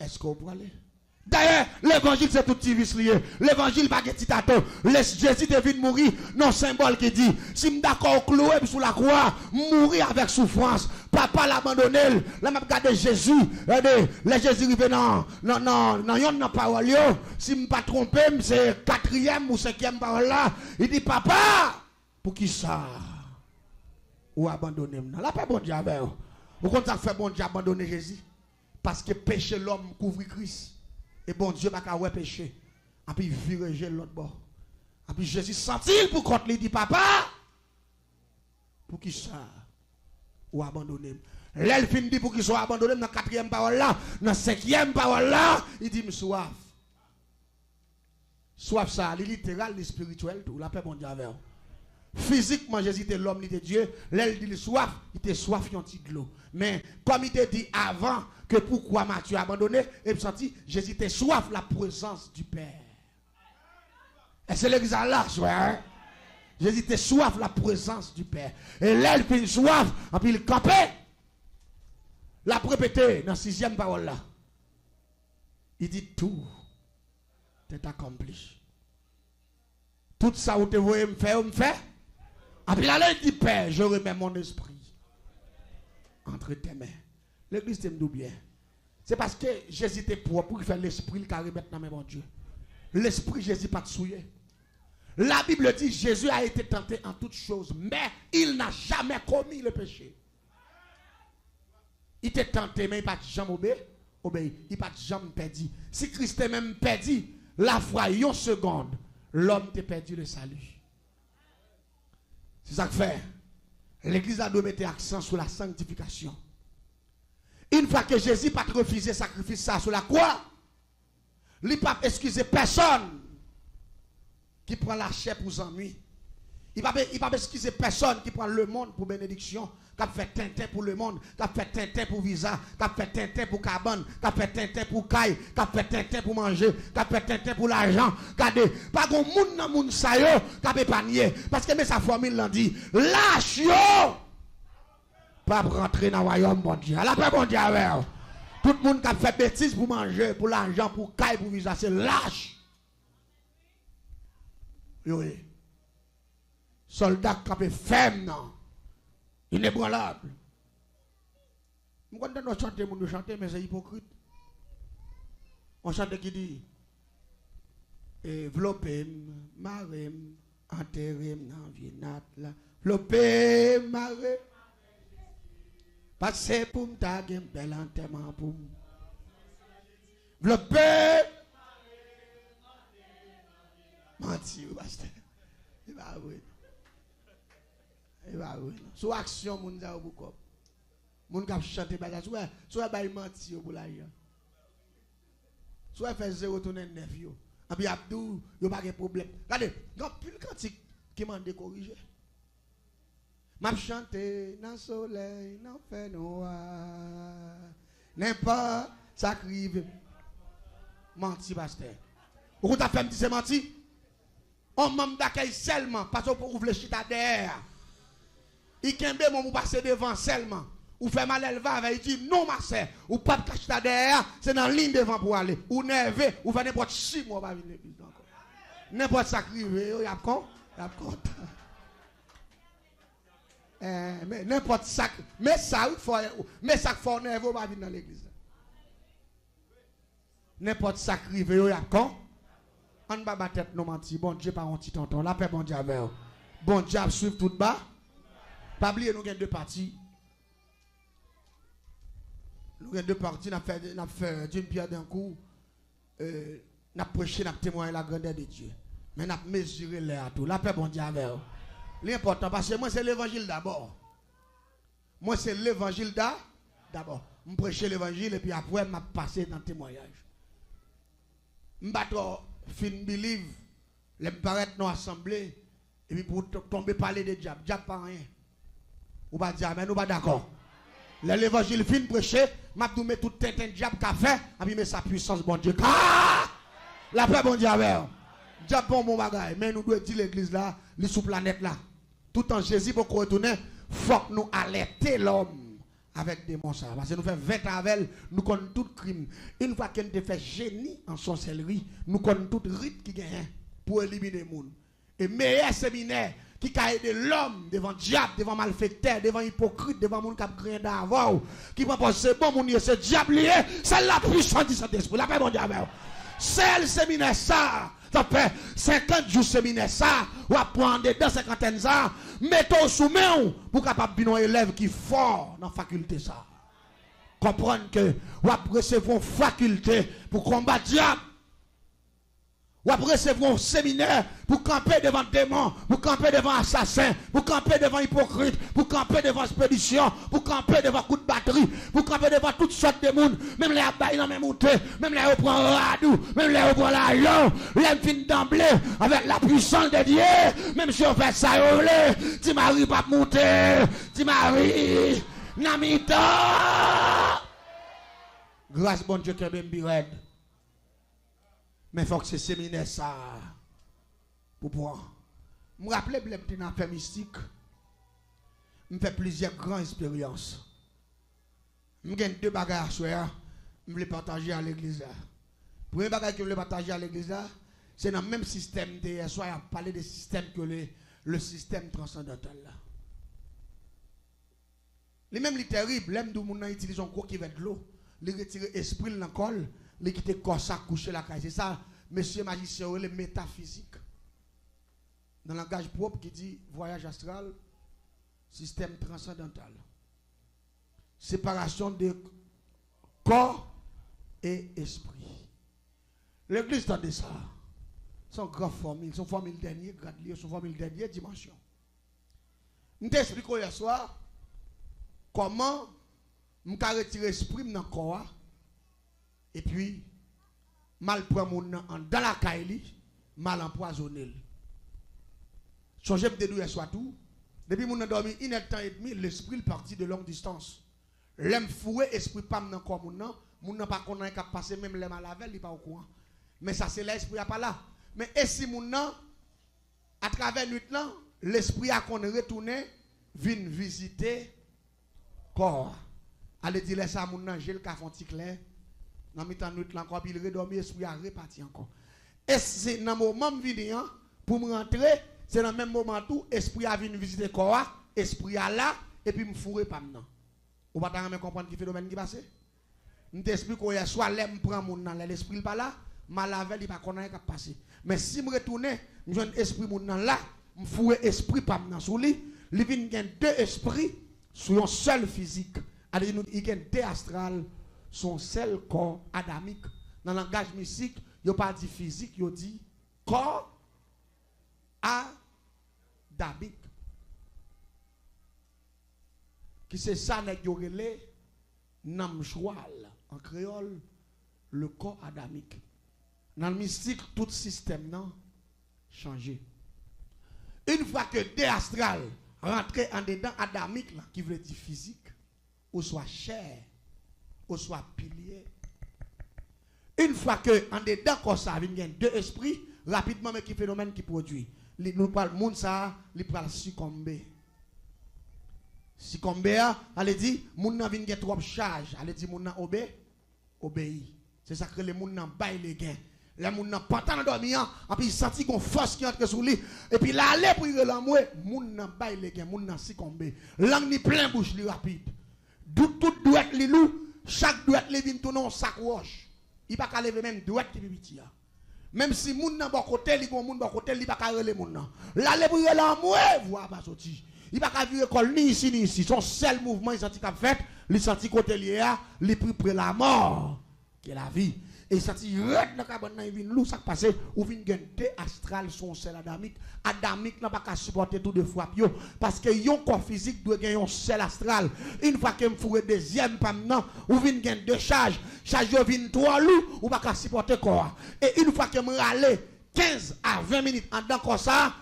Est-ce que vous pouvez aller? D'ailleurs, l'évangile c'est tout petit vice lié. L'évangile pas de titato. Laisse Jésus devine mourir. Non symbole qui dit si je d'accord cloué sur la croix, mourir avec souffrance. Papa l'abandonné. Là m'a regardé Jésus. Regardez, les Jésus rivé non yon parole yo. Si je ne pas trompé, c'est 4e ou 5e parole là. Il dit papa, pour qui ça? Ou abandonner. Là pas bon Dieu avec. Vous comptez faire bon Dieu abandonner Jésus parce que péché l'homme couvre Christ. Et bon Dieu va pas péché. Et puis virer l'autre bord. Et puis Jésus sentit pour contre lui dit papa, pour qui ça? Ou abandonner. L'elle fin dit pour qu'il soit abandonné dans la 4e parole là, dans la 5e parole là, il dit me soif. Soif ça, le littéral, le spirituel, tout. La paix bon Dieu avec. Physiquement, Jésus était l'homme, il était Dieu. L'elle dit le soif, il était soif, il y de l'eau. Mais comme il était dit avant que pourquoi Matthieu a abandonné, et il senti, Jésus était soif la présence du Père. Et c'est l'église là, hein? Jésus était soif la présence du Père. Et l'elle fait soif, et puis il campait. La répété dans la 6e parole là. Il dit tout est accompli. Tout ça où tu voyez me faire, me fait. Et puis là, il dit Père, je remets mon esprit entre tes mains. L'église t'aime bien. C'est parce que Jésus était propre pour faire l'esprit qui remettre dans mes bon Dieu. L'esprit Jésus pas de souillé. La Bible dit Jésus a été tenté en toutes choses, mais il n'a jamais commis le péché. Il était tenté, mais il n'a pas jamais obéi. Il n'a pas jamais perdu. Si Christ est même perdu, la foi, une seconde, l'homme t'a perdu le salut. C'est ça que fait. L'église a dû mettre accent sur la sanctification. Une fois que Jésus n'a pas refusé sacrifice ça sur la croix, il n'a pas excusé personne qui prend la chair pour ennui. Il ne va pas excuser personne qui prend le monde pour bénédiction, qui a fait tintin pour le monde, qui a fait tintin pour visa, qui a fait tintin pour cabane, qui a fait tintin pour caille, qui a fait tintin pour manger, qui a fait tintin pour l'argent. Regardez, pas de monde dans le monde ça yo, qui a épargné. Parce que mais sa famille l'a dit, lâche yo, pas rentrer dans le royaume bon Dieu. Alors pas bon Dieu avec. Tout le monde qui a fait bêtise pour manger, pour l'argent, pour caille, pour visa, c'est lâche. Oui. Soldat qui a ferme, non. Inébranlable. Nous chanter, mais c'est hypocrite. On chante qui dit Vlopem, marem, enterrem, nan vienat la. Vlopem, marem. Passez pour m'taguer, bel enterrement pour m'. Vlopem, menti, pasteur. Il va oui. Sous action, moun za ou beaucoup. Moun kap chante bagage, soit bay menti pour l'argent. Soit fait 0 tourner 9 yo. Et puis Abdou, yo pas de problème. Regardez, grand pile cantique qui m'a corriger. M'a chanter dans soleil, dans fait noir. N'importe ça crive. Menti pasteur. Ou ta fait me dit c'est menti? On m'a d'accueil seulement parce qu'on ouvre le chita derrière. Il kembe mon passer devant seulement. ou fait mal elle va, il dit non ma sœur, ou pas de cacher derrière, c'est dans la ligne devant pour aller. Ou nerveux, ou fait n'importe 6 mois pas venir l'église encore. N'importe ça qui arrive, il y a content. Mais n'importe ça, mais ça il faut nerveux pas venir dans l'église. N'importe ça qui arrive, il y a content. On ne va pas tête non menti. Bon Dieu, pas un petit tonton. La paix, bon Dieu, avec vous. Bon Dieu, suivre tout bas. Pas oublier, nous avons 2 parties. Nous avons 2 parties. Nous avons fait d'une pierre d'un coup. Nous avons prêché, nous avons témoigné la grandeur de Dieu. Mais nous avons mesuré l'air tout. La paix, bon Dieu, avec vous. L'important, parce que moi, c'est l'évangile d'abord. Moi, c'est l'évangile d'abord. Je prêche l'évangile et puis après, je passe dans le témoignage. Je fin believe, les paraître dans l'assemblée, et puis pour tomber parler de diable, diable pas rien. Ou pas dire, mais nous pas d'accord. L'évangile fin prêcher, m'a tout mettre tout tête diable qu'a fait, et puis met sa puissance, bon Dieu. La paix, bon Dieu, avec. Diable bon bagaille, mais nous devons dire l'église là, les sous planète là. Tout en Jésus pour qu'on retourne, faut que nous alerter l'homme. Avec des monstres. Parce que nous faisons 20 ans avec elle, nous connaissons tout crime. Une fois qu'elle te fait génie en sorcellerie, nous connaissons tout rite qui gagne pour éliminer les gens. Et meilleur séminaire qui a aidé l'homme devant diable, devant malfaiteur, devant hypocrite, devant les gens qui ont d'avant, qui pense c'est bon, c'est diable lié, c'est la puissance du Saint-Esprit. La paix, mon diable. C'est le séminaire ça. Ça fait 50 jours séminaire ça, ou apprendre dans 50 ans, mettez-vous sous main pour capable bien un élève qui est fort dans la faculté ça. Comprendre que vous recevoir une faculté pour combattre le diable. Ou après recevoir un séminaire pour camper devant démons, pour camper devant assassins, pour camper devant hypocrites, pour camper devant expédition, pour camper devant coup de batterie, pour camper devant toutes sortes de monde, même les abeilles dans mes montées, même les reprend radou, même les reprend l'argent, les fin d'emblée avec la puissance de Dieu, même si on fait ça, tu Marie pas monter, tu Marie, Namita. Grâce bon Dieu que même red. Mais il faut que ce séminaire ça pour pouvoir. Je me rappelle que je fait mystique. Je fais plusieurs grandes expériences. Je gagne 2 bagages à soir. Je les partager à l'église. Le premier bagage que je veux partager à l'église, c'est dans le même système. Hier soir, il parlé de système que le système transcendantal. Les mêmes, les terribles, l'aime d'où on utilise un cours qui va de l'eau. Les retirer l'esprit dans le col. Les quitter corps ça coucher la caille. C'est ça, monsieur magicien, le métaphysique. Dans le langage propre qui dit voyage astral, système transcendantal. Séparation de corps et esprit. L'église tendait ça. Son grand formule, son formule dernier grade, son formule dernière dimension. Je t'explique hier soir comment je peux retirer l'esprit dans le corps. Et puis, mal prend mon dans la caille, mal empoisonné. Changez de douille soit tout. Depuis mon dormi 1 heure et demi, l'esprit parti de longue distance. L'aime fouet, esprit pas dans corps mon n'a pas connaît qu'à passer même les mal avec, il pas au courant. Mais ça c'est l'esprit pas là. Mais et si mon à travers nuit là, l'esprit a qu'on retourné vient visiter corps. Allez dire ça mon j'ai le café clair. Dans le temps, encore, il redormi, l'esprit a reparti encore. Et c'est dans le moment où je pour me rentrer, c'est dans le même moment où l'esprit a venu visiter le corps, l'esprit a là, et puis me fourrer pas maintenant. Vous ne pouvez pas comprendre qui phénomène qui passe? Je t'explique que soit l'aime prend mon dans l'esprit pas là, mal avec, il pas connaître qui passe. Mais si je retourne, je joue l'esprit mon dans là, me fourrer l'esprit pas maintenant sur lui, il vient 2 esprits sur un seul physique. Il y a 2 astrales. Son seul corps adamique. Dans le langage mystique, il n'y a pas dit physique, il dit corps adamique. Qui c'est ça, n'est-ce namjoual en créole, le corps adamique. Dans le mystique, tout système n'a changé. Une fois que 2 astrales rentrent en dedans adamique, là, qui veut dire physique, ou soit chair, ou soit pilier. Une fois que en dedans comme ça il y a 2 esprits rapidement mais qui phénomène qui produit nous parle monde ça il va succomber Si comme elle dit, moun nan vin gen trop charge, elle dit moun nan obéi. C'est ça que les moun nan bail les gains. Les moun nan pantan dormir, et puis il senti qu'on force qui entre sur lui, et puis là aller pour l'amour, moun nan bail les gains, moun nan si combe. Langue ni plein bouche li rapide. Tout doit li lou, chaque doit li vin tourner en sac roche. Il pas ka lever même doit qui petit. Même si moun nan bon côté, li gon moun bon côté, li pas ka rele moun nan. Là aller pour l'amour, voix pas sorti. Il va pas vivre école ni ici ni ici. Son seul mouvement, il senti qu'a fait, il senti côté lié, il pris pour la mort, qui est la vie. Et il senti red dans cabane, il vient lou ça passé ou vient gagner astral son sel adamique. Adamique n'a pas qu'à supporter tout de fois parce que yon corps physique doit gagner un sel astral. Une fois que me fourre deuxième pas maintenant, ou vient gagner deux charges, charge vient trois loups ou pas qu'à supporter corps. Et une fois que me râler 15 à 20 minutes en dedans comme ça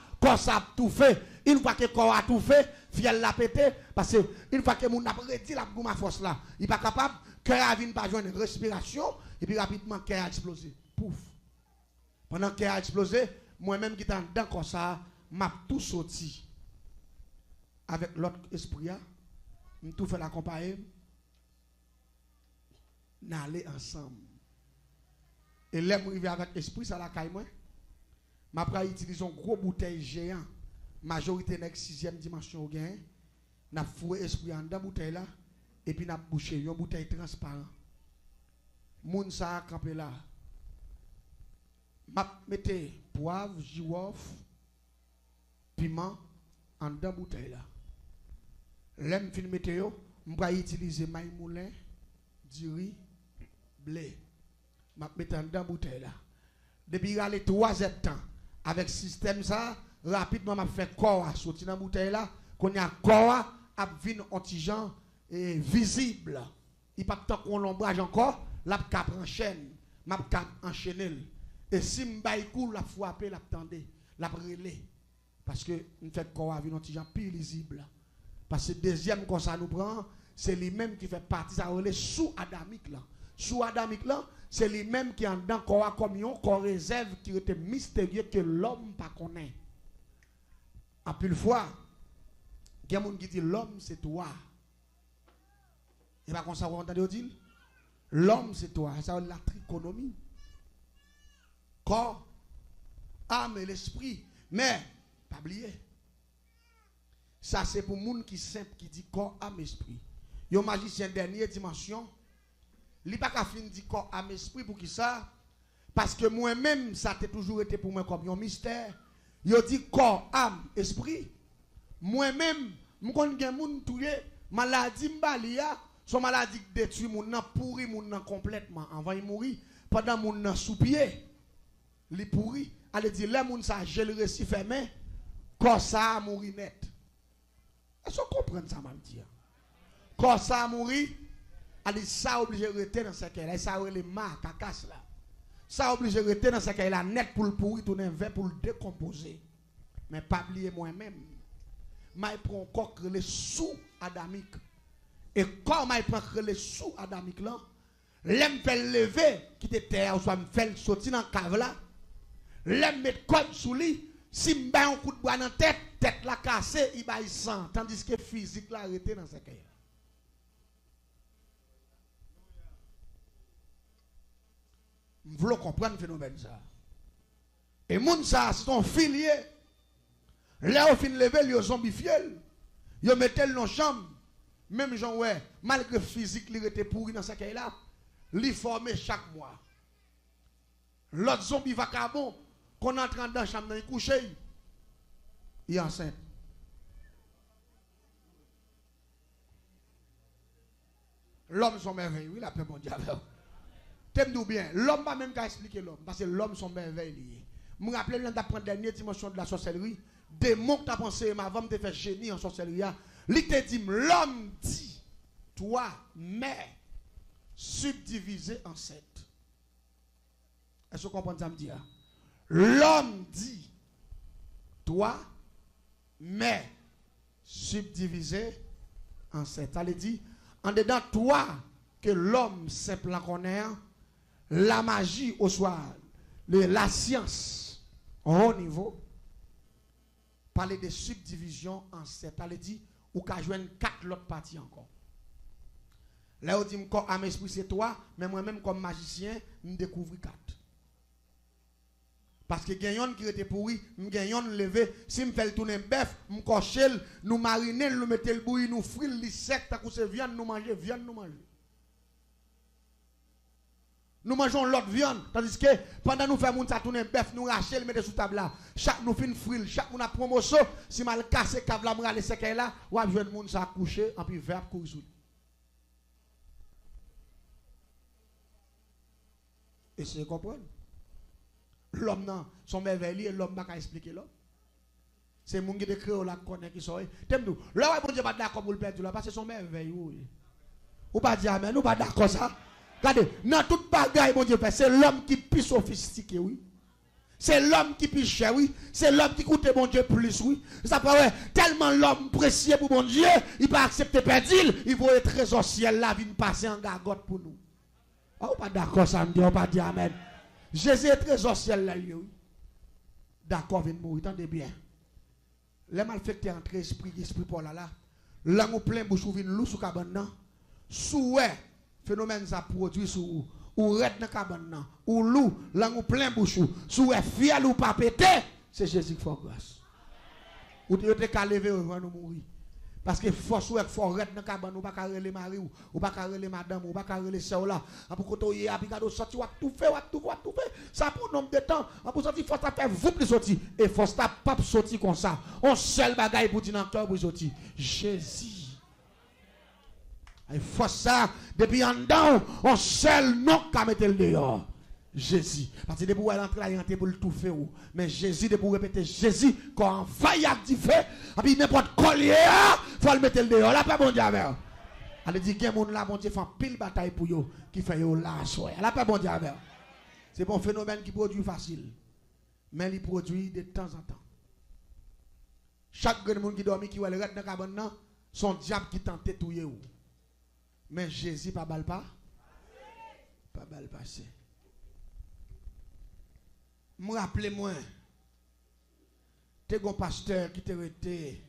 tout fait. Une fois que le corps a tout fait, fiel l'a pété, parce que une fois que mon a prédit la ma force là, il n'est pas capable, cœur a vient pas joindre respiration, et puis rapidement cœur a explosé. Pouf. Pendant que cœur a explosé, moi-même qui étais dedans comme ça, m'a tout sorti. Avec l'autre esprit, m'a tout fait l'accompagner, n'aller ensemble. Et là, je suis avec l'esprit, ça la caille moi. M'a pris utiliser un gros bouteille géant. Majorité n'est 6e dimension au gain. N'a foué esprit en dans bouteille là et puis n'a bouché une bouteille transparent. Moun sa campé là. M'a mette poivre, girofle, piment en dans bouteille là. L'aime fin mette yo, m'pa utiliser maï moulin, du riz, blé. M'a mette en dans bouteille là. Depuis aller 3 heures de temps avec système ça rapidement m'a fait corps à sortir dans bouteille là qu'on y a corps à vin antigen et visible il pas tant qu'on l'ombrage encore la cap en chaîne m'a cap enchaîner et si m'bay coup la frapper la tendre la relé parce que une fait corps à vin antigen plus lisible parce que deuxième comme ça nous prend c'est lui-même qui fait partie ça relé sous adamique là sous adamique là c'est lui-même qui en dans corps comme un corps réserve qui était mystérieux que l'homme pas connaît. En plus de fois, il y a des gens qui disent l'homme c'est toi. Et pas comme ça vous entendez dire l'homme c'est toi, ça c'est la trichotomie. Corps, âme et l'esprit. Mais pas oublier. Ça c'est pour les gens qui simple qui dit corps, âme, esprit. Il y a un magicien dernière dimension. Il n'y a pas qu'à finir dire corps, âme, esprit pour qui ça? Parce que moi-même, ça a toujours été pour moi comme un mystère. Il dit corps, âme, esprit. Moi-même, je connais des gens qui ont maladie mbalia, son maladie qui détruit mon nan, pourri mon nan complètement. Avant de mourir, pendant mon nan sous-pied, il pourri. Elle dit, là, mon ça, j'ai le récit fermé, corps ça a mouru net. Est-ce que vous comprenez ça, m'a dit? Corps ça a mouru. Elle dit ça obligé de rester dans ce qu'elle a. Ça a les marques à casse là. Ça obligé de rester dans ce qu'elle a net pour le pourrir, tourner un verre pour le décomposer. Mais pas oublier moi-même. Je prends encore les sous adamiques. Et quand je prends les sous adamiques là, l'aime fait lever, qui était terre, soit me fait sortir dans la cave là. L'aime mettre code sous lui. Si je mets un coup de bois dans la tête, tête la cassée, il va y sang. Tandis que physique là arrêté dans ce qu'elle a. Vous voulez comprendre le phénomène ça. Et moun ça, c'est un filier. Là, au fin de lever, ils zombifié. Ils mettent dans la chambre. Même gens, ouais, malgré physique, il était pourri dans ce cas-là, il formé chaque mois. L'autre zombie vacabon, qu'on entre dans la chambre, il couche, il est enceinte. L'homme sont merveilleux, oui, la paix mondiale. T'aimes-nous bien. L'homme va même qu'à expliquer l'homme. Parce que l'homme sont merveilleux. Je me rappelle d'apprendre la dernière dimension de la sorcellerie. Des mots que tu as pensé, ma femme te fait génie en sorcellerie. Il te dit, l'homme dit, toi, mais, subdivisé en 7. Est-ce que vous comprenez ça me dit? L'homme dit, toi, mais, subdivisé en 7. Ça veut dire, en dedans, toi, que l'homme simple en connaît, la magie au soir, la science au haut niveau, parler de subdivision en 7. Elle dit, ou ka joindre 4 l'autre partie encore. Là, on dit, encore à esprit c'est toi, mais moi-même, comme magicien, je découvre 4. Parce que gagnons qui était pourri, gagnons levé, si me fait tourner bœuf, me cocher, nous mariner, nous mettre le bouilli, nous frire les sec, ta c'est viande nous manger, viande nous manger. Nous mangeons l'autre viande, tandis que pendant nous faisons ça tourner bœuf, nous racher, le mettre sous table là. Chaque nous fin frire, chaque nous a promotion, si mal cassé cave la m'rale sec là, ou a jeune monde ça coucher, en puis verbe courir sous. Et c'est comprendre. L'homme non, son merveilleux, l'homme n'a qu'à expliquer l'homme. C'est mon qui décrit là connaît qui sont. T'aimes nous. Là bon Dieu pas d'accord pour le perdre là parce que son merveilleux. Ou pas dire amen, ou pas d'accord ça. Regardez, dans toute bagaille bon Dieu fait, c'est l'homme qui plus sophistiqué oui. C'est l'homme qui plus cher oui, c'est l'homme qui coûte bon Dieu plus oui. Ça paraît tellement l'homme précieux pour bon Dieu, il pas accepter perdre, il faut être trésor ciel là vient passer en gargote pour nous. Ou pas d'accord ça me dit, ou pas dire amen. Jésus est trésor ciel là, oui. D'accord, vient mourir, attendez bien. Les malfaiteurs entre esprit pour là. Là, nous plein bouche ou vin loup sous cabane. Sous phénomène ça produit sous ou red dans cabane. Ou loup, là, nous plein bouche. Sous fiel ou pas pété, c'est Jésus qui fait grâce. Ou tu te qu'à lever avant nous mourir. Parce que force ou faut red dans cabane ou pas carrer les mari ou pas carrer les madame ou pas carrer les sœurs là pour côté y a picado sorti ou tout fait ça pour nombre de temps pour sortir force ta faire vous plus sortir et force ta pas sortir comme ça on seul bagaille pour dire dans cœur pour sortir Jésus et force ça depuis en dedans on seul non qu'à mettre le dehors Jésus. Parce que de pour entrer là, il entrer pour le tout faire. Mais Jésus, de pour répéter Jésus, quand on faille à du fait, et puis n'importe collier, il faut le mettre le dehors. Là, pas bon Dieu avec. Elle dit, qu'il y a des gens là, bon Dieu, font pile bataille pour eux, qui fait yo là, soir. Là, pas bon Dieu avec. C'est bon phénomène qui produit facile. Mais il produit de temps en temps. Chaque grand monde qui dormi, qui va le reste dans la cabane, son diable qui tente de tuer. Mais Jésus, pas balle pas. Pas balle passé. Me rappelez-moi, t'es un pasteur qui était resté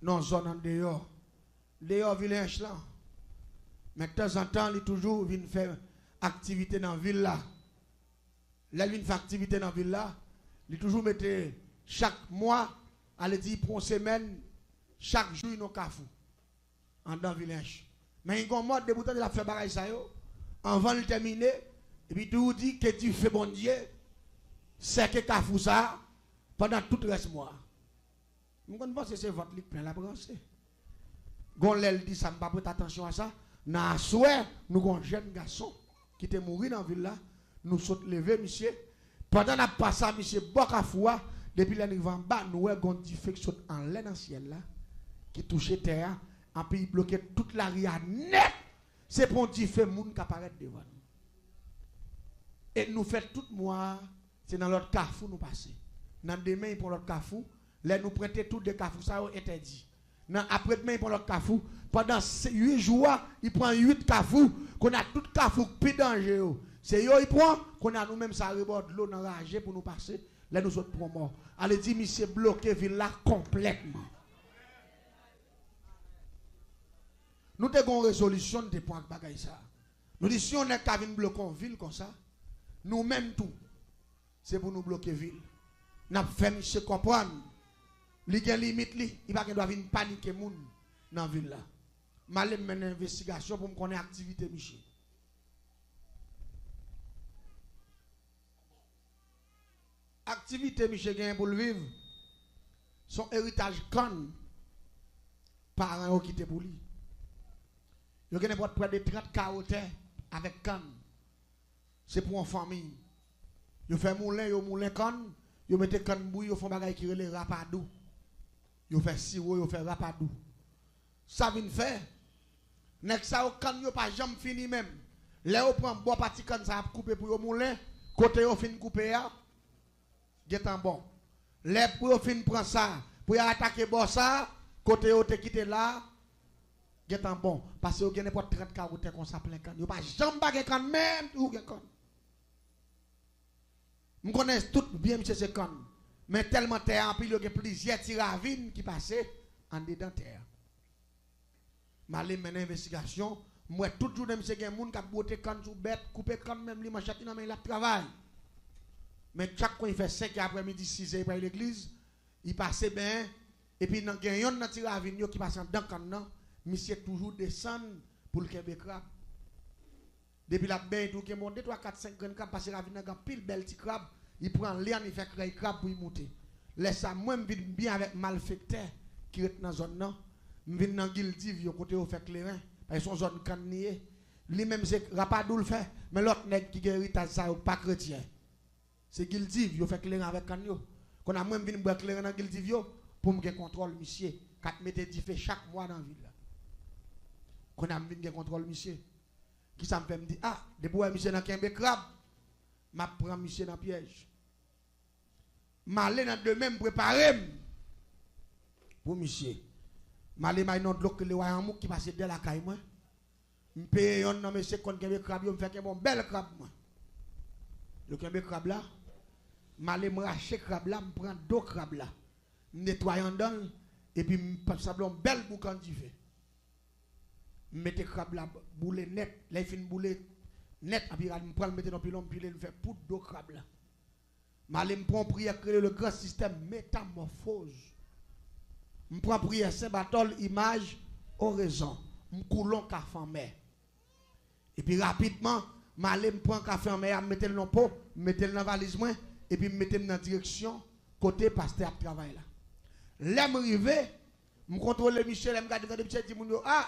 dans une zone en dehors village là. Mais de temps en temps, il toujours vient faire activité dans la ville là. Là, il vient faire activité dans la ville là. Il toujours mettait chaque mois, elle dit pour une semaine, chaque jour, il y a un cafou en dans le village. Mais il y a un mode de bouton de la faire bagaille ça yo. Avant de terminer, et puis tout dit que tu fais bon Dieu. C'est que cafou ça pendant tout le reste mois. Je pense que c'est votre lit plein la branche. Gonlel dit ça, ne pas prêter attention à ça. Dans souhait, nous avons un jeune garçon qui était mort dans la ville là. Nous sommes levés, monsieur. Pendant la passé, monsieur, Bokafoua, depuis l'année en bas, nous avons un diffection en l'air dans le ciel là, qui touchait terre, et puis il bloquait toute la ria net. C'est pour dire fait monde qui apparaît devant nous. Et nous faisons tout mois. C'est dans l'autre carrefour nous passer. Dans demain pour l'autre carrefour, là nous prêter tout des carrefours ça interdit. Dans après demain pour l'autre carrefour, pendant 8 jours, il prend 8 carrefours qu'on a tout carrefour plus danger. C'est yo il prend qu'on a nous-mêmes ça rebord l'eau dans rage pour nous passer. Là nous autres pour mort. Allez dit monsieur bloqué ville là complètement. Nous avons une résolution de point bagaille ça. Nous disons si on est qu'à venir bloquer une ville comme ça, nous-mêmes tout c'est pour nous bloquer ville. N'a fait monsieur comprendre. Li gen limite li, il pas doit venir paniquer moun dans ville là. Malé mener investigation pour me connaître activité monsieur. Activité monsieur gagne pour le vivre. Son héritage kan parents qui te pour lui. Yo gagne près de 30 carottes avec kan. C'est pour une famille. Yo fait moulin kan, yo mette kan bouille, yo font bagay qui relè rapadou. Yo fait sirop, yo fait rapadou. Ça vient faire. Nek ça au kan yo pas jamais fini même. Là on prend bois parti kan ça couper pour yo moulin, côté yo fin couper ya. Getan bon. Là pour yo fin prend ça, pour y attaquer bois ça, côté yo te quitter là. Getan bon parce que yo gen n'importe 30 carottes comme ça plein kan. Yo pas jamais bagay kan même ou gen kan. Je connais tout bien M. Sekan. Mais tellement terre en pile, il y a plusieurs tiravines qui passaient en dedans terre. M'aller mener investigation, moi tout jour monsieur gen moun qui botter canne sous bête, couper canne même li machette nan mais il a travail. Mais chaque fois il fait 5 après-midi 6 heures pour l'église, il passe bien et puis dans gen yon nan ti ravine qui passe dans canne nan, monsieur toujours descend pour le kembe crabe. Depuis la bain tout qui monte 3 4 5 grands crabes parce que ravine nan pile bel petit crabe, il prend lien il fait crabe crabe pour y monter. Laisse ça moi me bien avec malfecteur qui est dans zone nan. M'vin dans Gildiv yo côté au fait clairin parce son zone cannier lui même c'est rapadoul fait mais l'autre nèg qui guérit ça pas chrétien c'est Gildiv yo fait clairin avec canyo qu'on a même vinn boire clairin dans Gildiv yo pour me contrôle monsieur 4 mètres fait chaque mois dans ville là qu'on a vinn contrôle monsieur qui ça me fait me dire ah depuis monsieur dans kembe crabe m'a prend monsieur dans piège m'aller dans de même préparer pour monsieur Malé may non l'eau que le royaume qui passe de la caille moi. M'paye yon non monsieur kon kembe crabe yo me fait un bel crabe moi. Le kembe crabe là, malé me racher crabe là, me prend 2 crabes là. Nettoyant dedans et puis me sablon bel boucan du fait. Mettez crabe là boule net, les fin boule net et puis me prend mettre dans pilon pile me fait poudre 2 crabes là. Malé me prend prière créer le grand système métamorphose. Je prends prière Saint-Barthol, image, oraison. Je coulons café en mer. Et puis rapidement, je prends café en mer, je mets le dans pot, je mets le dans la valise, et puis je mets dans la direction côté pasteur à travail là. Là, je arrive, je contrôle Michel, je regarde Michel, je dis, ah,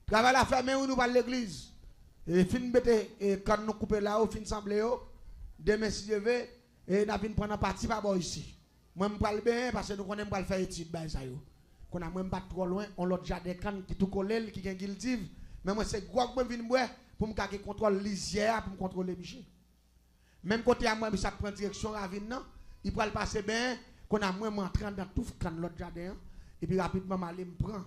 travail à faire, mais nous pas l'église. Et fin de quand nous coupons là, au fin semblé, demain si je vais, et nous allons prendre partie par ici. Moi, je parle bien parce que nous connaissons pas faire étude, qu'on a même pas trop loin, on l'a déjà des cannes qui tout collé, qui gagne guiltive, mais moi c'est gros que je viens pour me garder contrôle lisière pour me contrôler Michel. Même côté à moi, ça prend direction ravine non, il peut le passer bien, qu'on a moi entrant dans tout canne l'autre jardin et puis rapidement aller me prend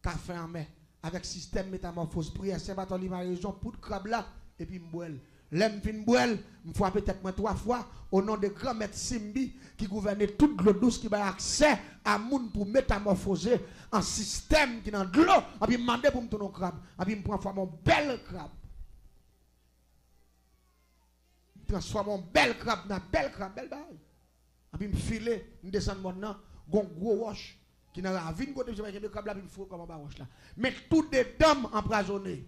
café en main avec système métamorphose prière Saint-Bartholomew ma région pour de crabe là et puis me boire. L'aime fin boire, me fois peut-être moi 3 fois au nom de grand maître Simbi qui gouvernait toute l'eau douce qui a accès à moun pour métamorphoser un système qui dans de l'eau et puis demander pour me tourner crabe et puis me prend mon bel crabe. Transforme mon bel crabe dans bel crabe bel bail. Et puis me filer, me descendre maintenant, gon gros roche qui dans la ville côté je vais le crabe là puis me faut comme un roche là. Mais toutes des dames empoisonnées.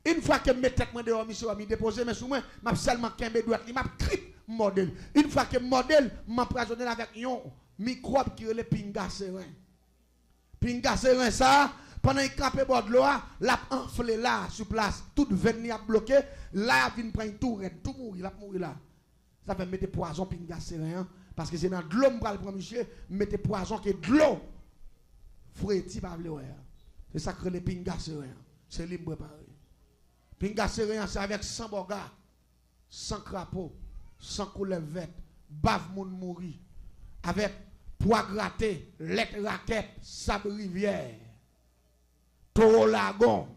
Une fois que mes têtes dehors, monsieur a mis déposé, mais sous moi, m'a seulement qu'un droite, il m'a crip modèle. Une fois que modèle m'a empoisonné avec un microbe qui est le pinga serein. Pinga serein ça, pendant qu'il campait bord de l'eau, l'a enflé là, sur place, toute veine a bloqué, là il vient prendre tout red, tout mourir, l'a mourir là. Ça fait mettre poison pinga serein, parce que c'est dans de l'eau, m'bral pour monsieur, mettez poison qui est de l'eau. Fréti pas le ouais. C'est ça que le pinga serein. C'est libre préparé. Pinga serein c'est avec 100 bogas, 100 crapauds, 100 couleurs vertes, bave moun mouri, avec pois gratté, lettre raquette, sable rivière, taureau lagon,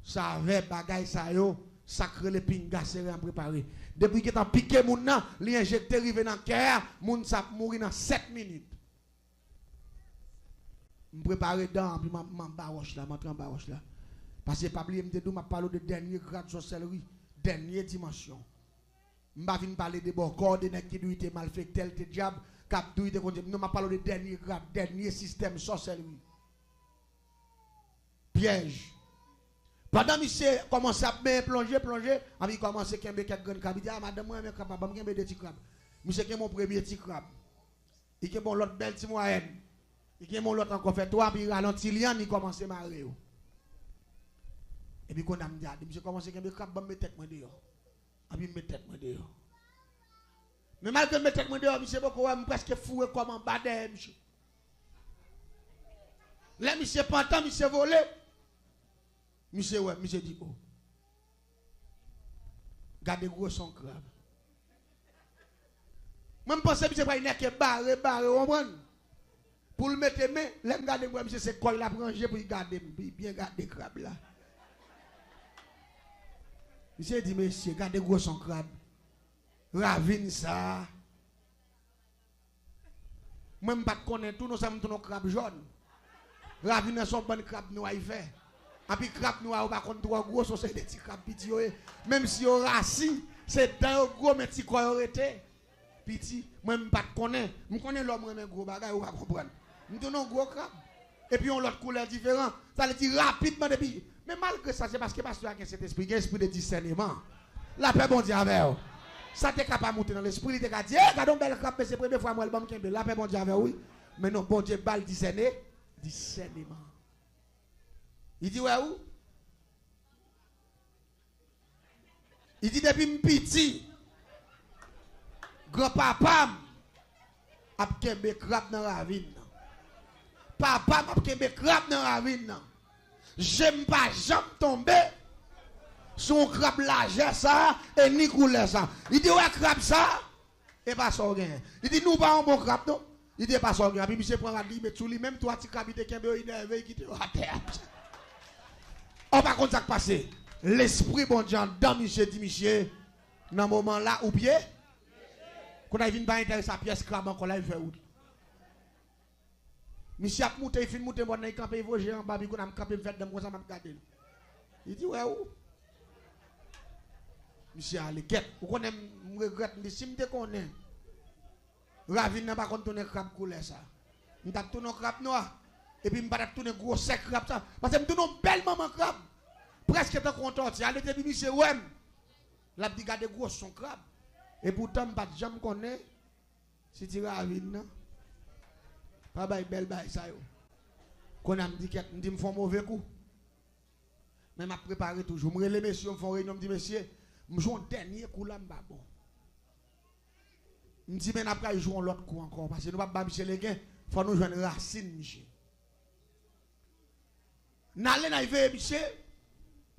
ça avec bagay ça yo, sacré le pinga serein préparé. Depuis que t'as piqué moun nan, li injecté rive dans cœur, moun sa mouri dans 7 minutes. Me préparer dedans puis m'a baroche là, m'entrer en baroche là. Parce que pas oublier me m'a parlé de dernier grade sorcellerie, dernière dimension. M'pa vinn parler de bon corps de nèg qui doit être mal fait tel te diable, cap doit être non m'a parlé de dernier grade, dernier système sorcellerie. Piège. Pendant monsieur commence à bien plonger, il commence à kembe quelques grandes crabes. Il dit ah madame moi capable me kembe des petits crabes. Monsieur qui mon premier petit crabe. Il qui mon l'autre belle petit moyenne. Il qui mon l'autre encore fait 3 puis ralenti lian il commence à marrer. Et puis quand on me dit, monsieur commence à me crabe, me tête moi dehors. Et puis me tête moi dehors. Mais malgré me tête moi dehors, monsieur beaucoup presque fou comme en bas de monsieur. Là monsieur pantan, monsieur volé. Monsieur ouais, monsieur dit oh. Gardez gros son crabe. Moi je pense que monsieur pas une que barre, comprendre. Pour le mettre main, là me garder moi monsieur c'est quoi il a rangé pour garder bien garder crabe là. Monsieur dit, monsieur, gardez gros son crabe. Ravine ça. Moi, je ne connais pas tout, nous sommes tous nos crabes jaunes. Ravine son bon crabe noir il fait. Et puis crabe noir par contre trois gros sont des petits crabes petits même si au racine c'est dans gros mais petit quoi été petit moi me pas connais me connais l'homme même gros bagage ou pas comprendre nous donnons gros crabe et puis on l'autre couleur différent ça veut dire rapidement depuis mais malgré ça c'est parce que pasteur a cet esprit de discernement la paix bon Dieu avec vous ça t'es capable monter dans l'esprit il t'es capable dire regardons belle crabe c'est la première fois moi le bon kembe la paix bon Dieu avec oui mais non bon Dieu bal discernement. Il dit ouais où? Il dit depuis petit grand-papa a kembe crabe dans la ravine. Papa a kembe crabe dans la ravine. J'aime pas jamais tomber sur un crabe large ça et ni couleur ça. Il dit ouais crabe ça et pas ça gain. Il dit nous pas un bon crabe non. Il dit pas ça gain. Puis monsieur prend la dit mais tout lui même toi tu crabe te kembe énervé qui te à terre. On va contre ça passer. L'esprit bon Dieu dans monsieur dit monsieur dans moment là ou bien qu'on a vinn pas intéresser sa pièce crabe encore là il fait où. Monsieur a monté il fin monter bon il camper voger en bas puis qu'on a camper fait dans comme ça m'a regarder. Il dit ouais où monsieur a les quête ou qu'on aime regrette me si me connais ravine n'a pas contre tourner crabe couleur ça. Me t'a tourner crabe noir et puis me pas tourner gros sec crabe ça parce que me tourner belle maman crabe presque tant content il allait depuis monsieur ouais la dit garder gros son crabe et pourtant me pas jamais connais si tu ravine non pas bail belle bail ça yo qu'on a me dit qu'elle me dit me font mauvais coup mais m'a préparé toujours me les messieurs me font réunion me dit messieurs me joue un dernier coup là m'ba bon me dit mais après jouer l'autre coup encore parce que nous pas Michel Leguin faut nous joindre racine Michel n'allez n'arriver Michel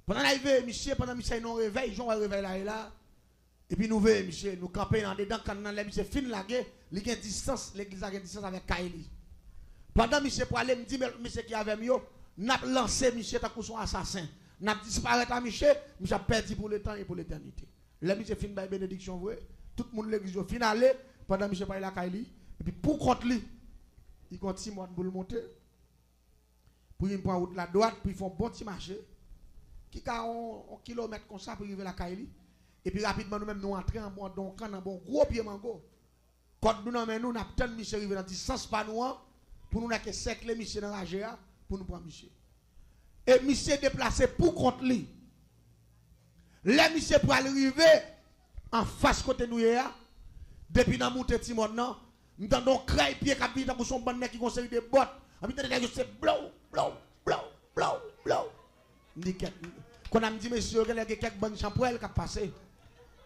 pendant l'arrivée Michel pendant Michel nous réveille Jean réveille là et là et puis nous veillons Michel nous camper dans dedans quand dans les Michel fin la guerre il y a distance l'église a distance avec Kaili pendant Michel pour aller me dit Michel qui avait mieux n'a lancé Michel tant que son assassin n'a disparaître à Michel Michel perdu pour le temps et pour l'éternité là Michel fin by bénédiction vrai tout le monde l'église finale pendant Michel parler à Kaili et puis pour contre lui il continue pour le monter pour il prend route la droite puis ils font bon petit marché qui a un kilomètre comme ça pour arriver à la Kaili et puis rapidement nous même nous entrer en bon donc en bon gros pied mango quand nous non mais nous n'a tant Michel arriver dans distance pas nous pour nous n'a que cercler Michel dans la GA pour nous prendre Michel et Michel déplacé pour contre lui les Michel pour arriver en face côté nous hier depuis dans monter Timon non nous entendons craie pied qui dans son bon nez qui conseille des bottes en même temps c'est blow qu'on a dit monsieur qu'il y a quelques bonnes champouelles qui passé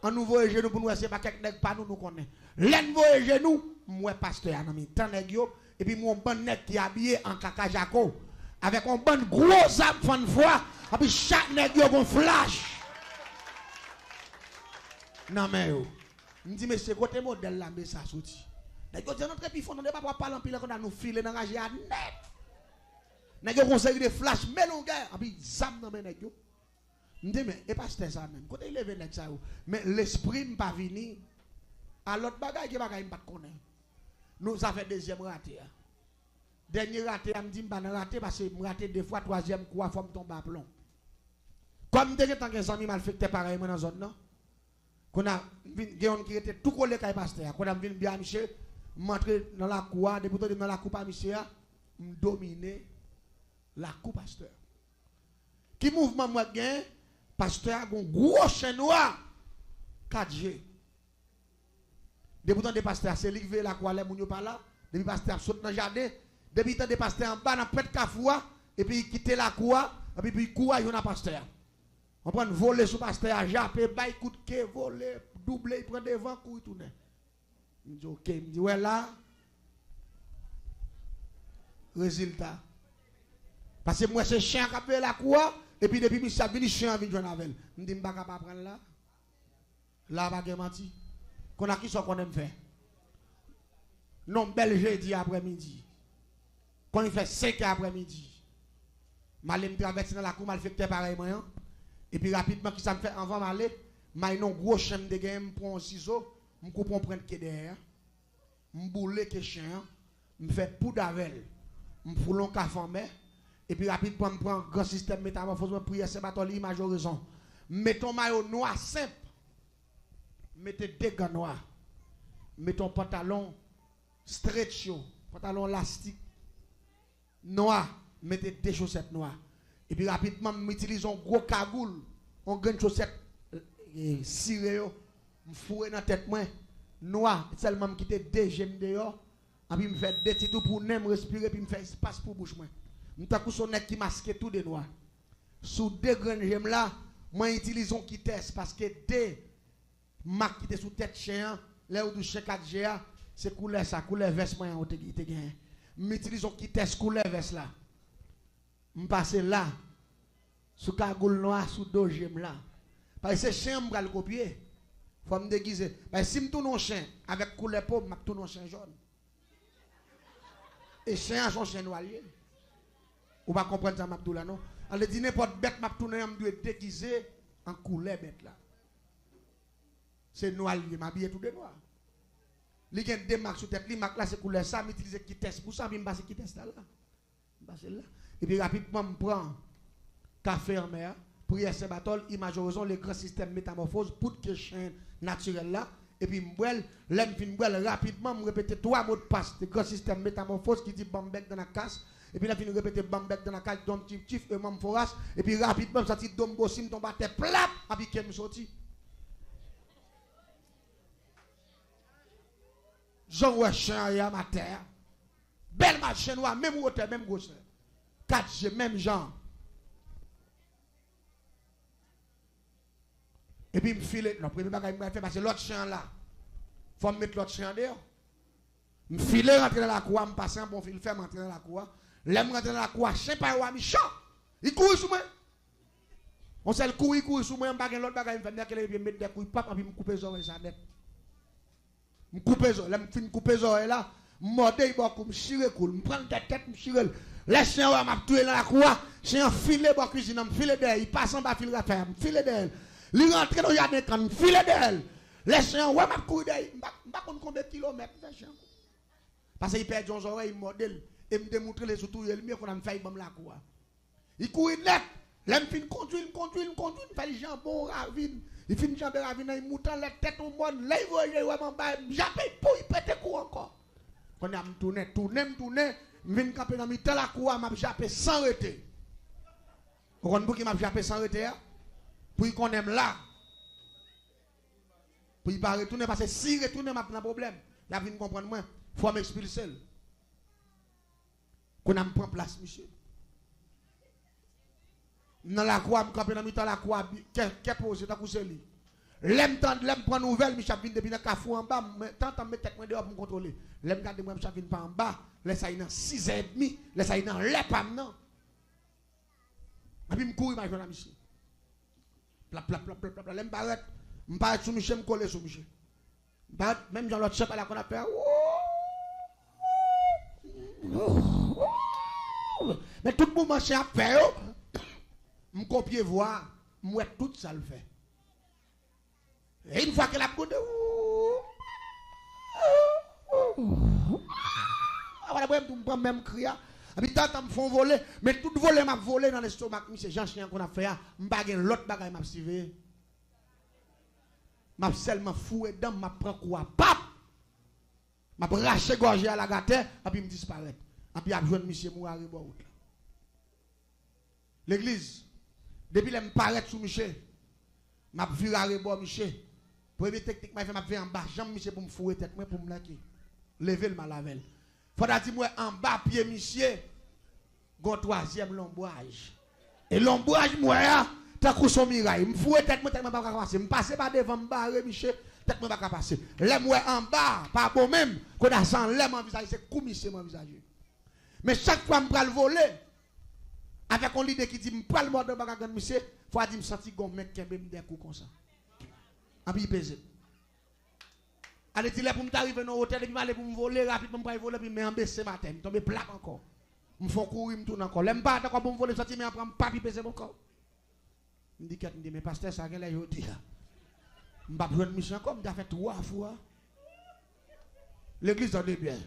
en nouveau genou pour nous c'est pas quelques nèg pas nous connaît l'envo genou moi pasteur en mi temps nèg yo et puis mon bon nèg qui habillé en caca jaco avec un bon gros âme fan foi et puis chaque nèg yo gon flash non mais yo me dit monsieur côté modèle là mais ça sorti nèg yo notre puis fond on pas parler en pile qu'on a nous filer dans ranger net nèg yo conseil de flash melongueur et puis zam dans nèg yo me dit mais et pasteur ça même côté il lever nèg ça mais l'esprit m'pas venir à l'autre bagaille qui bagaille m'pas connaître nous ça fait deuxième raté dernier raté me dit m'pas raté parce que me raté deux fois troisième quoi faut me tomber à plomb comme dès que tant que amis mal fait pareil dans zone non qu'on a gagne qui était tout collé kay pasteur qu'on a vinn bien monsieur m'entrer dans la cour depuis dans la cour pas monsieur me dominer la cour pasteur qui mouvement moi gain pasteur a un gros chien noir 4G depuis temps de pasteur c'est lui qui veut la cour les moun yo pas là depuis pasteur saute dans jardin depuis temps de pasteur en bas dans près de Kafoua et puis il quitte la cour et puis il court yon a pasteur on prend voler sous pasteur japper bail coup de quai voler doubler il prend devant courir tourner il dit OK il dit ouais là résultat parce que moi c'est chien qui a fait la cour et puis depuis monsieur venu chien vient joindre avec me dit pas capable prendre là là pas menti qu'on a qui soit qu'on aime faire non bel jeudi après-midi quand il fait 5 après-midi mal me traverser dans la cour mal fait pareil moi et puis rapidement qui ça me fait avant m'aller m'a non gros chien de game prend un ciseau me coupe on prendre que derrière me bouler que chien me fait poudre avec me foulon café mais Et puis rapidement, je prends grand système métamorphose, prière, c'est pas image horizon. Mettons maillot noir simple. Mettez des gants noirs. Mettons pantalon stretch, pantalon élastique noir. Mettez des chaussettes noires. Et puis rapidement, m'utilisons gros cagoule, on gagne chaussettes cirées, me fourrer dans la tête moi noir, seulement me quitter des gemmes dehors, et puis me faire des petits tout pour ne respirer puis me faire espace pour bouche moi. M'ta coup son nez qui masque tout de noir. Sous deux grandes gemmes là, moi utilisons qui test parce que des marques qui étaient sous tête chien, là où du chien 4G, c'est couleur ça, couleur veste moi on te gagne. M'utilisons qui test couleur veste là. Je passe là, sous cagoule noire, sous deux gemmes là. Parce que c'est chien, je vais le copier. Il faut me déguiser. Parce que si je tourne un chien avec couleur pauvre, je tourne un chien jaune. Et chien, son chien noir. Vous ne comprenez pas ça, là, non? On le dit n'importe bête, je tourne, je dois déguiser en couleur bête là. C'est noir, je m'habille tout de noir. Il y a des marques sur tête, les marques là, c'est couleur ça, je utilise qui test pour ça, je passe qui test là. Là. Et puis rapidement, je prends café en mer, prière Saint-Barthol, image horizon, le grand système métamorphose, pour que chien naturel là. Et puis, je rapidement, je répète 3 mots de passe, le grand système métamorphose qui dit bambek dans la casse. Et puis là, je répète bambek dans la casse, dom tif, et mam foras. Et puis rapidement, ça dit dom bossim, tombe à terre, plap, et puis qu'elle me sorti. Jean ouais chien à ma terre. Belle marche noire, même hauteur, même grosseur. 4G, même genre. Et puis, je me file, le premier bagage que je fais, parce que l'autre chien là, il faut me mettre l'autre chien dehors. Je me file, rentrer dans la cour, je passe un bon fil, faire rentrer dans la cour. Là, je rentre dans la cour, chien pas ou ami, chat. Il court sur moi. On sait le court, il court sur moi, je bagage l'autre bagage, je vais mettre des couilles, papa, puis je me coupe les oreilles, ça net. Je me coupe les oreilles, là, je finis de couper les oreilles là, je me morde, je me chire, je me prends la tête, je me chire. Les chiens m'a tué dans la cour, chien filé dans la cuisine, me filé d'elle, il passe en bas fil raffaire, me filé d'elle. Il rentre dans le jardin quand me filé d'elle. Les chiens m'a couru d'elle, pas combien de kilomètres les chiens. Parce qu'il perd son oreille, il modèle et me démontrer les surtout il mieux qu'on a fait bam la cour. Il court net, l'aime fin conduire, il fait les jambons ravine. Il finit jambon ravine, il monte la tête au monde, là il voit vraiment bas, j'appelle pour il pète coup encore. Quand a me tourner, je viens camper dans la cour, m'a jappé sans arrêter. Vous comprenez qui m'a jappé sans arrêter? Pour qu'on aime là. Pour il pas retourner, parce que si retourner, m'a un problème. Là, vous comprendre moi. Il faut m'expulser. Qu'on a prend place, monsieur. Dans la cour, je camper dans la cour, qu'est posé, t'as couché lui. L'aime prendre nouvelle, je suis depuis le cafou en bas, tant que je tête dehors pour me contrôler. L'aime garder moi, je suis pas en bas, laisse ça dans 6h30, laisse ça dans l'épam non. Et puis je cours, je vais monsieur. Plap, l'aime barrette, je parle sur monsieur, je colle sur monsieur. Même dans l'autre chef à la qu'on a fait. Mais tout le monde marche à faire, je copie voir, moi tout ça le fait. Et une fois que la boude, voilà, je prends même cri. Et puis, tant me font voler, mais tout voler m'a volé dans l'estomac. C'est Jean Chien qu'on a fait, je bague l'autre bagaille m'a suivi. M'a seulement foué dedans, m'a prend quoi, pap! M'a braché gorgé à la gâte, et puis me disparaît. Et puis, a besoin de monsieur Mourari Bout. L'église, depuis que je paraît sous Michel, m'a vu à rebord Michel. Première technique, m'a fait en bas, jambe Michel pour me fouer tête, pour me laquer. Lever le malavel. Faudra dire, moi, en bas, pied Michel, gon troisième l'ombrage. Et l'ombrage, moi, t'as coup son miraille. Me fouet tête, moi, tête, moi, pas passer. Me passer par devant, me barrer Michel, tête, moi, pas passer. L'aime, moi, en bas, pas bon même, qu'on a sans l'aime en visage, c'est comme Michel, mon visage. Mais chaque fois, je me voler, avec un leader qui dit, je prends le mot de bagarre, monsieur, il faut dire, je me sentis comme un mec qui a des coups comme ça. Et puis, il pèse. Allez, il est pour m'arriver dans l'hôtel, et puis aller pour me voler rapidement, pour me voler, puis me baisser ma tête, je tombe plat encore. Je me fais courir, je me tourne encore. Je ne pas d'accord pour me voler, je me prends pas, puis pèse mon corps. Je me dis, mais pasteur, ça, qu'elle est aujourd'hui. Je ne vais pas besoin de mission encore, je fait 3 fois. L'église en est bien.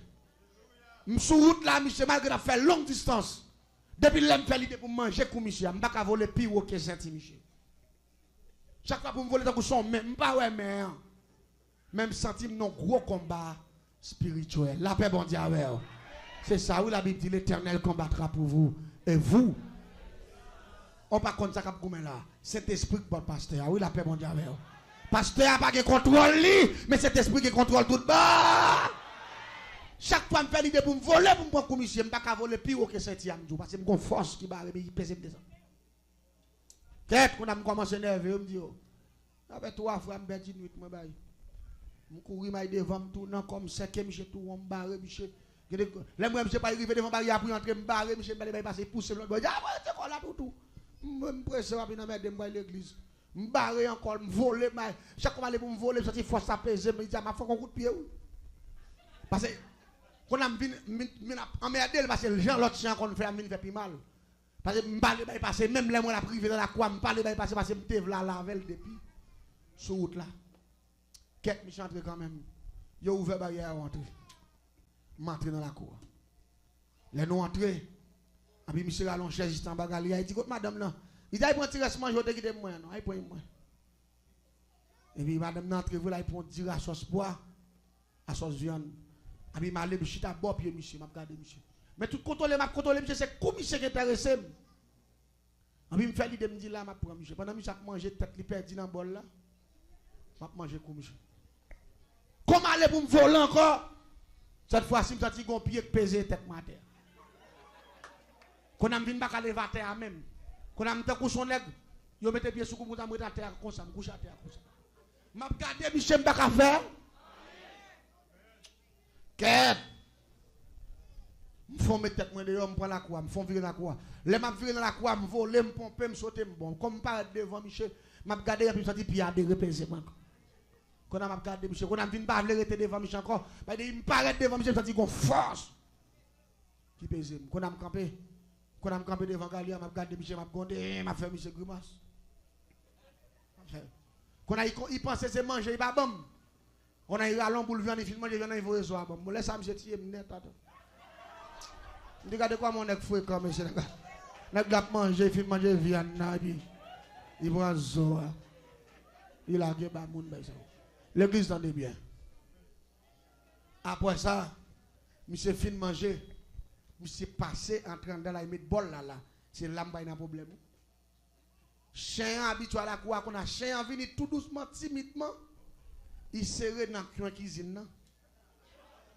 Je suis sur route là, monsieur, malgré la fait longue distance. Depuis l'aime fait l'idée pour manger comme monsieur, je ne vais pas voler pire que Saint-Michel. Chaque fois pour me voler dans son même pas ouais mais même centime non gros combat spirituel. La paix bon Dieu avec. C'est ça où la Bible dit l'Éternel combattra pour vous et vous. On pas contre ça cap comme là. Cet esprit que bon pasteur. Oui la paix bon Dieu avec. Pasteur a pas de contrôle lui, mais cet esprit qui contrôle tout bas. Chaque fois me fait l'idée pour me voler pour me prendre comme monsieur, je ne vais pas voler pire que Saint-Michel parce que j'ai une force qui va me peser dedans. Qu'est-ce qu'on a commencé à nerver, on me dit, avec 3 fois, je me dis, je cours devant, je tourne comme 5e, je tourne, je me barre, je ne pas arriver devant barrière pour entrer, je me barre, je me passer, pousser, je me dis, ah, c'est quoi là, tout. Je me presse rapidement, je me l'église. Je me barre encore, je me vole, chaque fois que je me vole, je me dis, force à peser, je me dis, ma foi, un coup de pied. Parce que, quand on a emmerdé, parce que les gens, l'autre chien qu'on fait, il fait plus mal. Parce que je ne passer, même les mois la privé dans la croix, je ne parle pas passer parce que je me la lavel depuis. Sur route là. Quelques mich entre quand même. Ils ont ouvert la barrière à entrer. Je suis dans la cour. Les nous entrés. Et puis monsieur allons chercher juste en bagarre. Il dit, madame là, il a pris un tirage manger, il dit, moi, non, il prend moi. Et puis madame n'entre, vous là, il prend tirage à sauce pois, à sauce viande. Et puis je suis allé à bord, puis monsieur, je regarde monsieur. Mais tout contrôler, monsieur, c'est comme monsieur qui est intéressé. Et puis je me fait l'idée, je me dis là, je prends monsieur. Pendant que monsieur a mangé tête, il perdu dans le bol là. Je vais manger comme monsieur. Comment aller pour me voler encore? Cette fois-ci, je me suis dit, pied pesé tête ma terre. Quand je viens pas lever à terre même. Quand je me suis son nègre, je mets pied sur le à terre comme ça, je couche à terre comme ça. Je regarde monsieur, je ne peux pas faire. Qu'est-ce? Je mettre tête moi dehors, je prends la croix, je virer la croix. Les m'a virer dans la croix, je vole, je pompe, je saute, je bon. Comme je parle devant Michel, je regarde et puis je dis puis de repéser moi. Quand je regarde Michel, quand je viens pas rester devant Michel encore, il me paraît devant Michel, je dis qu'on force. Qui pèse. Quand je campé devant Galia, je regarde Michel, je gondé, je fait Michel grimace. Quand il pense c'est manger, il pas bon. On a eu à l'homme pour le viande, il manger, il faut reçoit bon. Laisse ça Michel tirer net attends. Regardez quoi mon nèg fouet comme monsieur nèg. Nèg la manger, il manger viande na puis il prend zoa. Il a que ba moun ba ça. L'église tendez bien. Après ça, monsieur fin manger, monsieur passé en train de la mettre bol là. C'est là m'pa un problème. Chien habitué à la cour qu'on a chien venu tout doucement timidement. Il serré dans la cuisine là.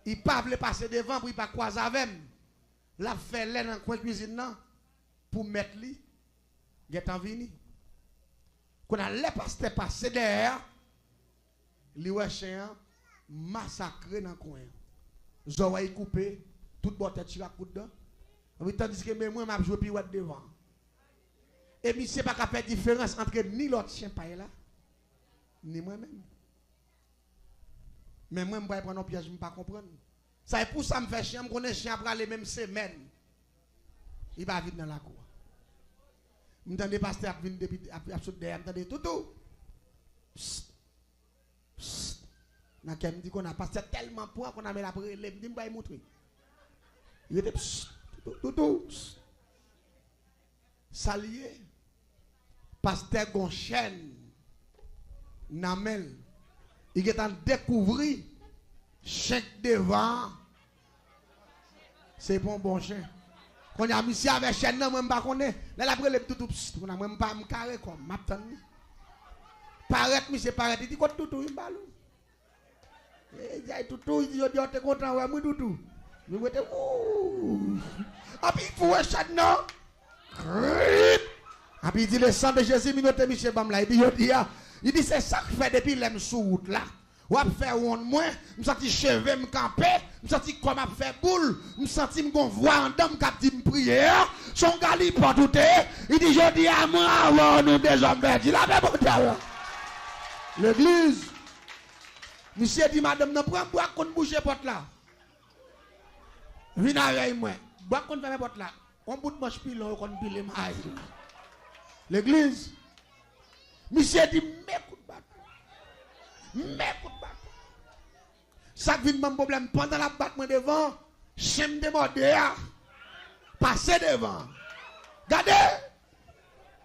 Il pas veut passer devant pour il pas croiser avec. La fait l'air dans la cuisine là pour mettre lui. Il est en vini. Quand on a pasteur passer derrière, li wè chien massacré dans le coin. Zoé coupé, tout bon tête tire à coup dedans. Tandis que moi m'a joué pirouette devant. Et monsieur pas qu'à faire différence entre ni l'autre chien pas là ni moi-même. Mais moi je vais prendre un piège, je ne pas comprendre. Ça est pour ça me fait chien, je connais chien après les mêmes semaines. Il va vite dans la cour. Je me dis pasteur a venu depuis absolument derrière, je me dis tout. N'a qu'elle me dit qu'on a passé tellement point qu'on a mis la prélève, je me dis montrer. Il était tout. Salier. Pasteur Gonchen Namel. Il est en découvrir chèque devant. C'est pour un bon chien. Quand il y a mis avec chien, non, même pas qu'on est. Là, la prélève tout. On a même pas me carré comme m'attend. Paraît, monsieur, paraît. Il dit quoi tout, il balou. Il dit tout, il dit, on est content, ouais, moi tout. Nous mettons, ouh. Et puis, il faut un chat, non? Et puis, il dit, le sang de Jésus, minote, monsieur Bamla. Il dit, c'est ça que fait depuis l'aime sous route là. Ou à faire un moins, je me sens cheveux me camper, je me sens comme à faire boule, je me sens me voix en dame qui dit me prier, son gars il pas tout il dit je dis à moi avant nous des hommes perdus la même bouteille. L'église, monsieur dit madame ne prend bois qu'on bouger porte là. Viens avec moi, bois qu'on ferme porte là. On bout de manche pilon qu'on pile maille. L'église, monsieur dit m'écoute pas. M'écoute pas. Ça vient mon problème pendant la battement devant, j'aime déborder, passer devant. Regardez.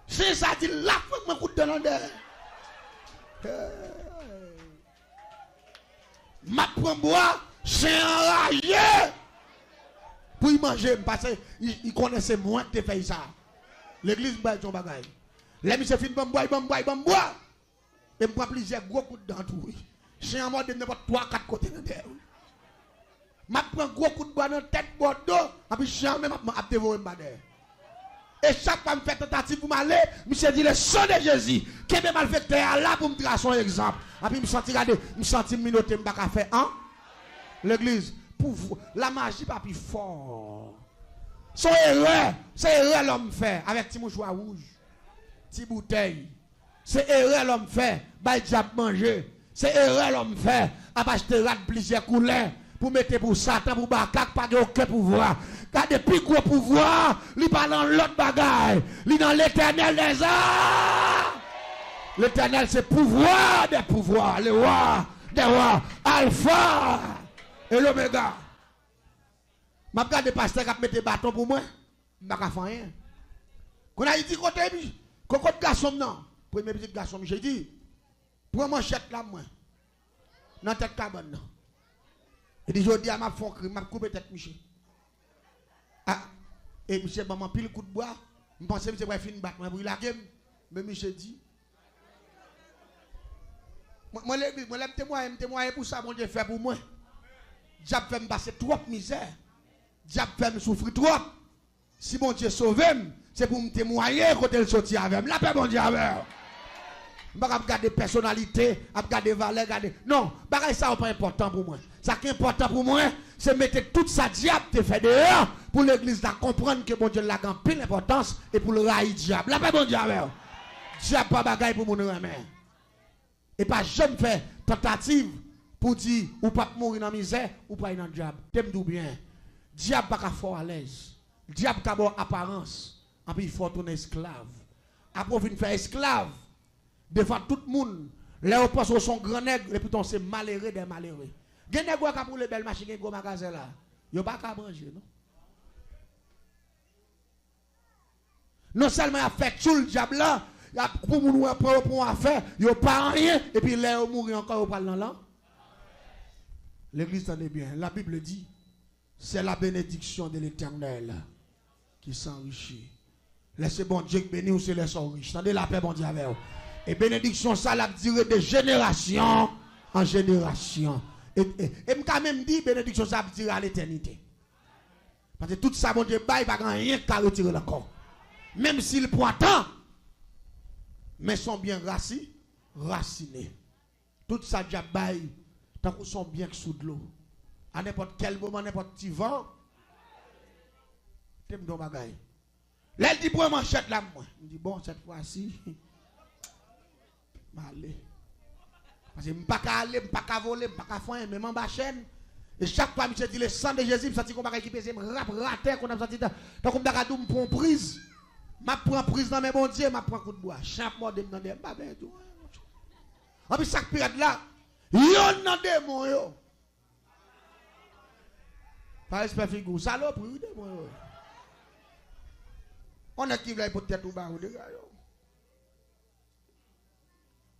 C'est ça dit là, faut que je coup de l'endroit. Ma prend bois, c'est enragé. Pour y manger, parce qu'il connaissait moins que tu fais ça. L'église m'a dit son bagage. Les monsieur fin bon bois. Et me prend plusieurs gros coups de dents tout. C'est en mode de n'importe 3-4 côtés de terre. Ma prend gros coup de bois dans la tête bordeaux, et puis jamais m'a dévoré ma terre. Et chaque fois que je fais tentative pour m'aller, monsieur dit le sang de Jésus, qui est malfaiteur là pour me tracer un exemple. Et puis me sentir minoté, je ne peux pas faire hein? L'église, pour la magie pas plus fort. C'est erreur l'homme fait avec petit mouchoir rouge, petit bouteille. C'est erreur l'homme fait, bah diable manger. C'est erreur l'homme fait, à acheter plusieurs couleurs pour mettre pour Satan, pour Bakak, pas de aucun pouvoir. Car depuis gros pouvoir, il pas dans l'autre bagaille, il dans l'éternel des arts. L'éternel c'est pouvoir des pouvoirs, le roi des rois, Alpha et l'Oméga. Je regarde des pasteurs qui mettent des bâtons pour moi, je ne peux pas faire rien. Quand on a dit côté, quand garçon, non, premier petit garçon, j'ai dit, prends manchette là, moi, dans tête cabane. Il dit, je dis à ma fond, je vais couper tête, Michel. Ah, et Michel, maman, pile coup de bois, je pense que je vais finir battre, mais la game, mais Michel dit, moi, je témoigner pour ça, mon Dieu fait pour moi. Diable fait me passer trop de misère. Diable fait me souffrir trop. Si mon Dieu sauve, c'est pour me témoigner quand il sortit avec moi. La paix, mon Dieu, avec moi. Je ne vais pas regarder personnalité, regarder valeur, regarder. Non, ça n'est pas important pour moi. Ce qui est important pour moi, c'est mettre toute sa diable te fait dehors pour l'église de comprendre que mon Dieu l'a en pile importance et pour le railler diable. La paix, mon Dieu, avec moi. Diable pas bagaille pour mon remet. Et pas jamais faire tentative pour dire ou pas mourir dans la misère ou pas dans le diable. T'aimes tout bien. Diable pas fort à l'aise. Diable a bonne apparence. Et puis il faut tourner esclave. Après on faire esclave devant tout le monde. Là on pense au son grand nègre et pourtant c'est malheureux des malheureux. Gen nègre qui pour les belles machines et gros magasin là. Yo pas qu'à manger non. Non seulement il a fait tout le diable là, pour nous pour affaire, yo pas rien et puis là on mourir encore au parle dans là. L'église tenez bien, la Bible dit c'est la bénédiction de l'Éternel qui s'enrichit. Laissez bon Dieu bénir ou se laisse riche. Tendez la paix bon Dieu avec vous. Et bénédiction ça la durée de génération en génération. Et quand même dit bénédiction ça va durer à l'éternité. Parce que tout ça bon Dieu bail pas rien qu'à retirer encore. Même s'il prend temps, mais sont bien racinés. Tout ça déjà bail tant qu'ils sont bien sous de l'eau. À n'importe quel moment, n'importe quel vent, t'aimes ton bagaille. Là, elle dit pour manchette là, moi. Je dis bon, cette fois-ci, m'aller. Parce que je ne peux pas aller, je ne peux pas voler, je ne peux pas faire, mais en bas chaîne. Et chaque fois, je dis le sang de Jésus, je sens qu'on va récupérer, je me rater, qu'on a senti, donc on va me prendre prise. Je prends prise dans mes bons dieux, je prends coup de bois. Chaque mois, je me demande, pas bien tout. En plus, chaque période là, yon nan démon yo. Pas espèce figure, salope, oui, démon yo. On a qui veut pour tête ou bas ou de gars yo.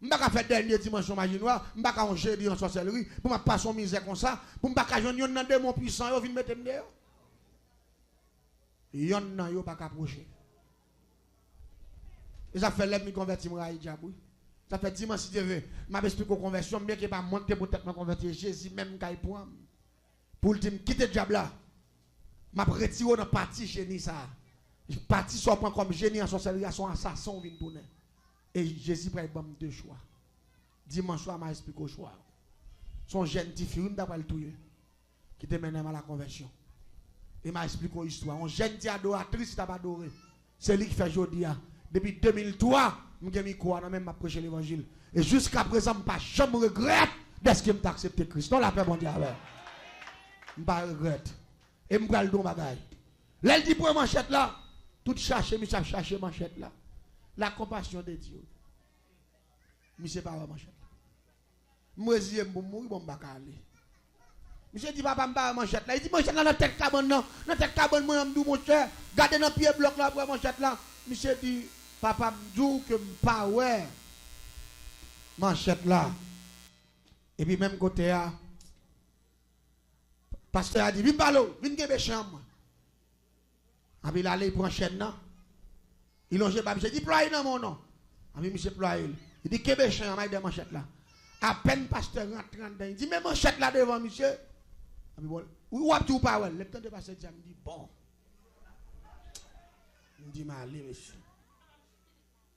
M'pa faire dernier dimanche magie noire, m'pa ka on jeudi en sorcellerie, pour m'a pas son misère comme ça, pour m'pa ka yon nan démon puissant yo vinn mettre m'dehors. Yon nan yo pas ka approcher. Et ça fait l'homme qui convertit m'ra diable. Ça fait dimanche si Dieu veut. M'a expliqué conversion, bien que pas monter pour tête me convertir Jésus même kay pour le dire quitter le diable là. M'a retiré dans partie génie ça. Parti sur point comme génie en sorcellerie son assassin vient tourner. Et Jésus prend deux choix. Dimanche soir m'a expliqué au choix. Son jeune petit fille d'après le touyer qui te mène à la conversion. Et m'a expliqué une histoire. Un jeune petit adoratrice t'a pas adoré. C'est lui qui fait aujourd'hui. Depuis 2003, je mis quoi même m'a prêché l'évangile. Et jusqu'à présent, je pas jamais regrette d'être que m'a accepté Christ. Non la paix mon Dieu avec. Je pas regrette. Et je vais le don bagaille. Là il dit pour manchette là, tout chercher, mais ça chercher manchette là. La compassion de Dieu. Mais c'est pas manchette. Moi je pour mourir bon pas aller. Monsieur dit papa m'pa manchette là. Il dit manchette là dans tête cabane non. Dans tête cabane moi m'dou mon cher. Gardez dans pied bloc là pour manchette là. Monsieur dit papa m'dou que m'pa ouais. Manchette là. Et puis même côté là. Pasteur a dit viens parler, viens gebe chambre. A puis il allait prendre chaîne là. Il longe pas monsieur dit ployer dans mon nom. A puis monsieur ployer. Il dit gebe chambre avec des manchettes là. À peine pasteur rentre dedans. Il dit mais manchette là devant monsieur. Ou a tout pas ouais, le temps de passer dit me dit bon. Il dit mais allez monsieur.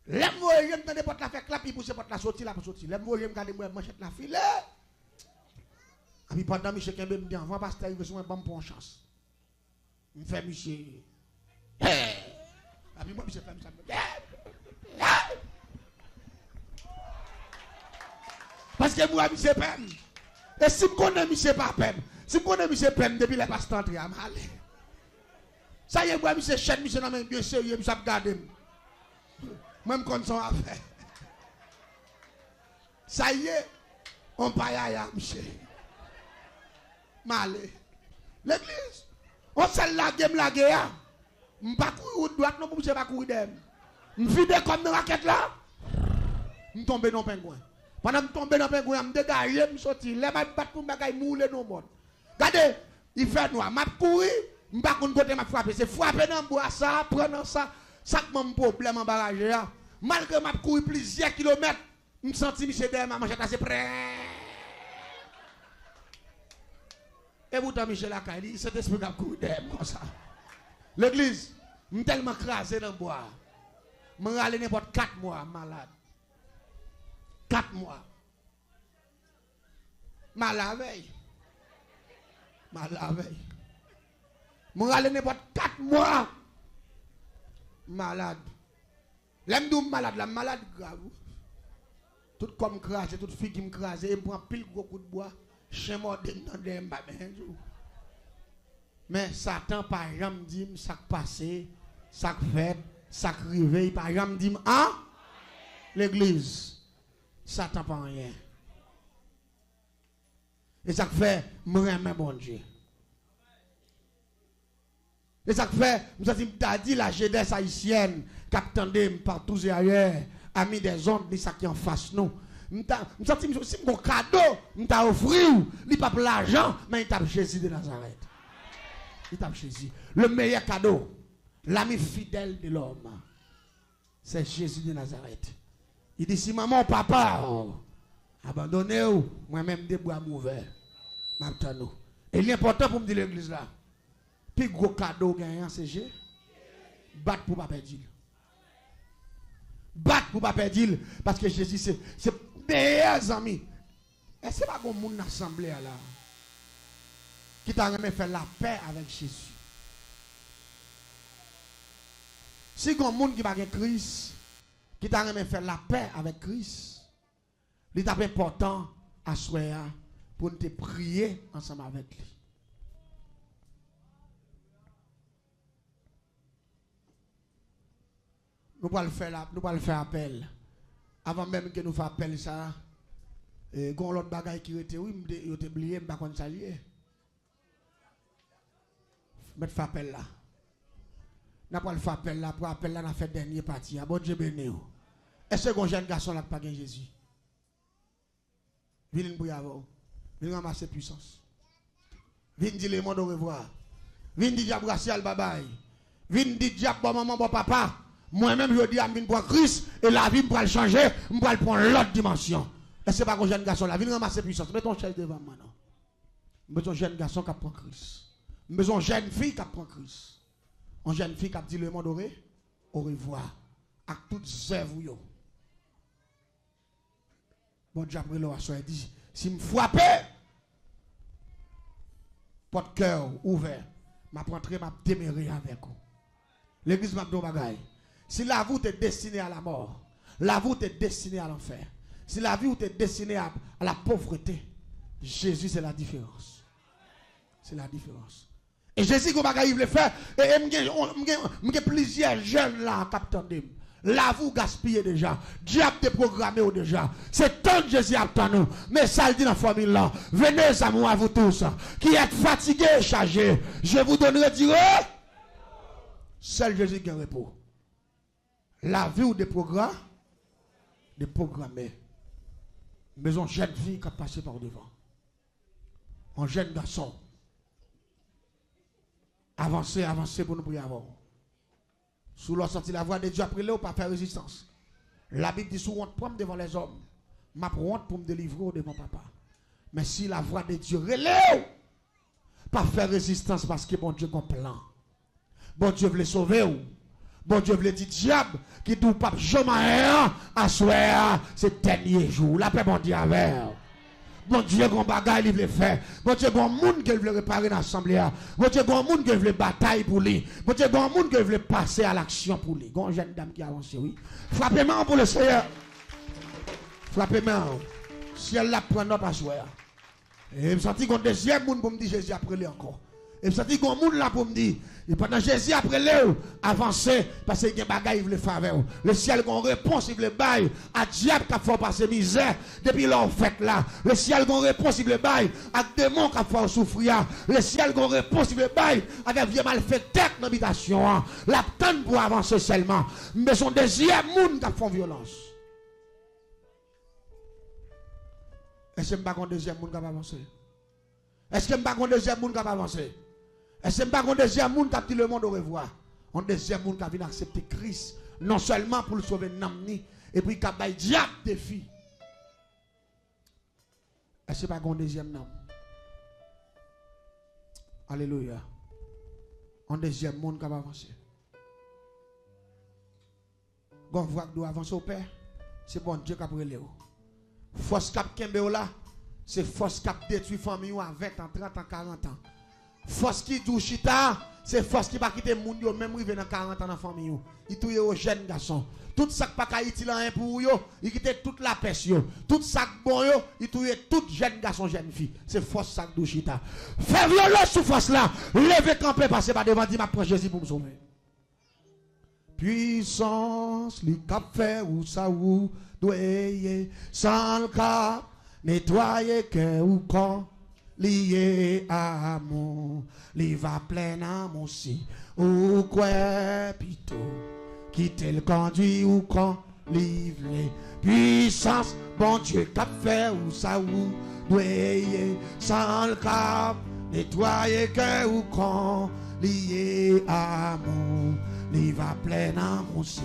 L'aime moi je me tande porte la faire clap il pousse porte la sortir là pour sortir. L'aime moi je me garder moi manchette la filet. Et puis pendant monsieur Kembe me dit avant pasteur il veut soin bon pour chance. Me fait monsieur. Et puis moi monsieur fait ça. Parce que moi monsieur pem. Et si me connais monsieur pas pem. Si vous connaissez M. Pem depuis les pasteur entré à mal. Ça y est, moi, M. Chèque, M. n'a même bien sérieux, M. Gardem. Même quand son affaire. Ça y est, on paye à M. Malé. L'église, on s'est lagué, la guerre. Je ne vais pas courir de droite, non, je ne vais pas courir d'aime. Je suis fidèle comme une raquette là. Je tombe dans le pingouin. Pendant que je tombe dans le pingouin, je me dégage, je me sortis. Les mains battent pour me mouler dans le monde. Regardez, il fait noir. Je cours, je ne sais pas côté m'a frappé. C'est frapper dans le bois, ça, prendre ça. Ça qui m'a un problème en barrage. Malgré que je cours plusieurs kilomètres, je me sens que derrière ma manchette assez près. Et pourtant, Michel Akaï, cet esprit qui a couru derrière comme ça. L'église, je suis tellement crasé dans le bois. Je suis allé n'importe 4 mois malade. 4 mois. Malade veille. Malade veille. Je suis allé n'importe 4 mois. Malade. L'aime d'où malade, la malade grave. Tout comme crasé, toute fille qui me crase, et me prend pile gros coup de bois. Chien mort dans des mbabens. Mais Satan par exemple dit ça passé, ça fait, ça réveille par exemple dit hein l'église. Satan pas rien. Et ça fait me remet bon Dieu. Et ça fait nous t'as dit la jeunesse haïtienne qu'attendait partout et ailleurs, amis des ondes, mais ça qui en face nous. Je sens que si mon cadeau, je t'ai offert, il n'y a pas l'argent, mais il t'a Jésus de Nazareth. Il t'a Jésus. Le meilleur cadeau, l'ami fidèle de l'homme, c'est Jésus de Nazareth. Il dit si maman, papa, abandonnez-vous, moi-même des bois mauvais. Et l'important pour me dire l'église là, plus gros cadeau gagnant, c'est Jésus. Battre pour ne pas perdre. Battre pour ne pas perdre. Parce que Jésus, c'est meilleurs amis. Est-ce que c'est pas comme monde assemblée là qui t'a jamais fait la paix avec Jésus? Si comme monde qui va avec Christ, qui t'a jamais fait la paix avec Christ, il est important à soi pour te prier ensemble avec lui. Nous allons faire appel. Avant même que nous fassions appel ça, et quand l'autre bagaille qui était, oui, il était oublié, je ne sais pas ça lié. Mettre fait appel là. Nous allons faire appel là, pour appel là, nous avons fait dernier parti. Bon Dieu béni. Est-ce que un jeune garçon n'a pas gagné Jésus? Viens pour y avoir. Viens ramasser puissance. Viens dire le monde au revoir. Viens dire diable racial babaye. Viens dire diable bon maman bon papa. Moi-même, je dis à moi pour Christ, et la vie me le changer, je vais prendre l'autre dimension. Et ce n'est pas un jeune garçon là, viens ramasser puissance. Mets ton chaise devant moi. Je veux un jeune garçon qui prend Christ. Je veux une jeune fille qui prend Christ. Une jeune fille qui dit le monde au revoir. À toutes œuvres. Bon Dieu, après l'oration, il dit, si me frappe, porte cœur ouvert, je vais rentrer, je vais démérer avec vous. L'église m'a dit bagaille. Si la vie est destinée à la mort, la vie est destinée à l'enfer. Si la vie est destinée à la pauvreté, Jésus c'est la différence. C'est la différence. Et Jésus, comme il veut faire, et il y a plusieurs jeunes là qui attendent. La vous gaspillez déjà. Diable te programmé déjà. C'est tant que Jésus attend nous. Mais ça le dit dans la famille là. Venez à moi, vous tous, qui êtes fatigués et chargés. Je vous donnerai du repos. Seul Jésus qui a un repos. La vie ou des programmes, des programmés. Mais on jeune fille qui a passé par devant. Un jeune garçon. Avancez pour nous prier avant. Sous leur sortie la voix de Dieu après là, pas faire résistance. La Bible dit sous honte prendre devant les hommes. Ma honte pour me délivrer devant papa. Mais si la voix de Dieu relève, pas faire résistance parce que bon Dieu a un plan. Bon Dieu veut sauver ou. Bon Dieu veut dire diable qui tout pape jamais à soir c'est dernier jour. La paix bon Dieu avec. Bon Dieu, grand bagaille, il veut faire. Bon Dieu, grand monde qui veut réparer l'assemblée. Bon Dieu, grand monde qui veut bataille pour lui. Bon Dieu, grand monde qui veut passer à l'action pour lui. Grand jeune dame qui avance, oui. Frappez-moi pour le Seigneur. Frappez-moi. Si elle la prend, non, pas soir. Et je me sens qu'on deuxième monde pour me dire Jésus après lui encore. Et je me sens qu'on monde là pour me dire. Et pendant Jésus après lui, avancer parce qu'il y a des bagailles qui veulent faire. Le ciel a une réponse, il veut bailler à diable qui a fait passer misère depuis leur fête là. Le ciel a une réponse, il veut bailler à démons qui a fait souffrir. Le ciel a une réponse, il veut bailler avec vieux malfaiteurs dans l'habitation. La tente pour avancer seulement. Mais son deuxième monde qui a fait violence. Est-ce que je ne pas un deuxième monde qui va avancer? Est-ce que je ne pas un deuxième monde qui va avancer? Est-ce que je ne pas un deuxième monde qui a dit le monde au revoir? Un deuxième monde qui a venu accepter Christ, non seulement pour le sauver Namni, et puis qui a baillé diable défi. Est-ce que ce n'est pas un deuxième nom? Alléluia. Un deuxième monde qui va avancer. Quand on voit que doit avancer au Père, c'est bon Dieu qui a pris Léo. Force cap Kembe là, c'est force cap détruit famille à 20 ans, 30 ans, 40 ans. Force qui dou chita, c'est force qui va quitter moun yo même rive dans 40 ans dans famille yo. Il touye aux jeunes garçons. Tout ça pas Haïti là pour yo, il quitte toute la peste yo. Tout ça bon yo, il touye tout jeune garçon, jeune fille. C'est force ça dou chita. Fais violence sous force là, levez camper passer par devant dit m'a prend Jésus pour me sauver. Puissance, li cap fait ou ça ou doyer sans le cap nettoyer cœur ou corps lié à amour li va plein amour si ou quoi pito quitter le conduit ou quand livrer puissance bon Dieu cap fait ou ça ou doyer sans le cap nettoyer cœur ou corps lié à amour il va plein amour si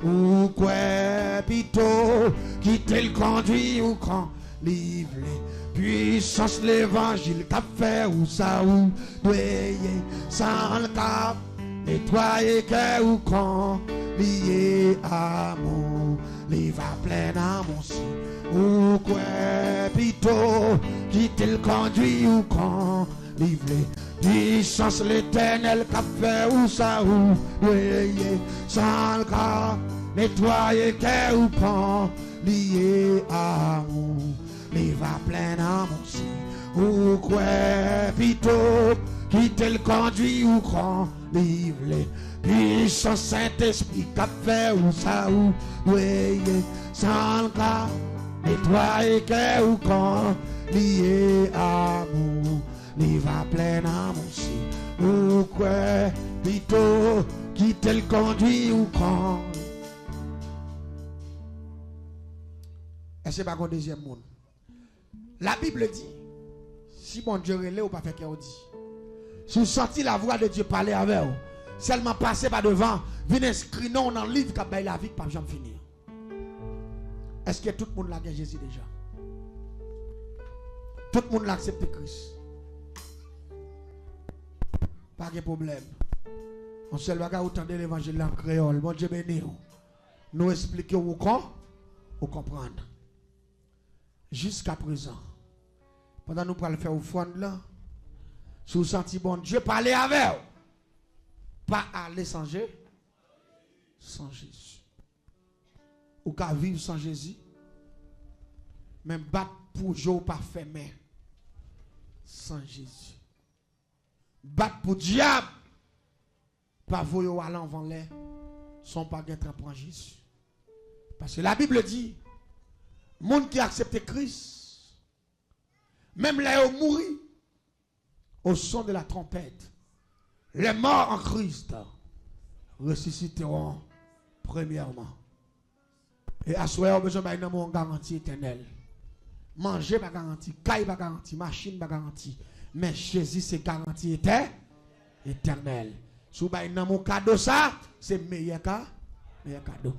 ou quoi pito quitter le conduit ou quand livrer puissance l'évangile qu'a fait ou ça ou doyer sans le cap nettoyer cœur ou quand lié amour il va plein amour si ou quoi pito quitter le conduit ou quand livrer puissance l'éternel qu'a fait ou ça ou doyer sans le cap nettoyer cœur ou quand lié amour il va plein amour si ou quoi pito quitter le conduit ou grand livrer puissance Saint-Esprit qu'a fait ou ça ou doyer sans le cap nettoyer cœur ou quand lié amour il va plein amour si ou quoi pito quitter le conduit ou quand. Et c'est pas un deuxième monde. La Bible dit, si bon Dieu relève ou pas fait qu'il dit. Si vous sentez la voix de Dieu parler avec vous, seulement passer par devant, venez inscrire non dans le livre qui a la vie qui ne peut jamais finir. Est-ce que tout le monde l'a gagné Jésus déjà? Tout le monde l'a accepté Christ. Pas de problème. On se va entendre l'évangile en créole. Bon Dieu béni. Nous expliquons où comprendre. Jusqu'à présent, pendant nous pour faire offrande là, si vous sentez bon Dieu parler avec vous, pas aller sans Jésus. Ou qu'à vivre sans Jésus, même battre pour Dieu pas fermer sans Jésus. Battre pour diable, pas voyer à l'envers l'air, sont pas guêtre prendre Jésus. Parce que la Bible dit, monde qui a accepté Christ, même là où mourit, au son de la trompette, les morts en Christ ressusciteront premièrement. Et à ce moment, besoin d'une garantie éternelle. Manger pas garantie, caille pas garantie, machine pas garantie. Mais Jésus, c'est garantie éternelle. Si vous avez un cadeau, ça, c'est meilleur cadeau.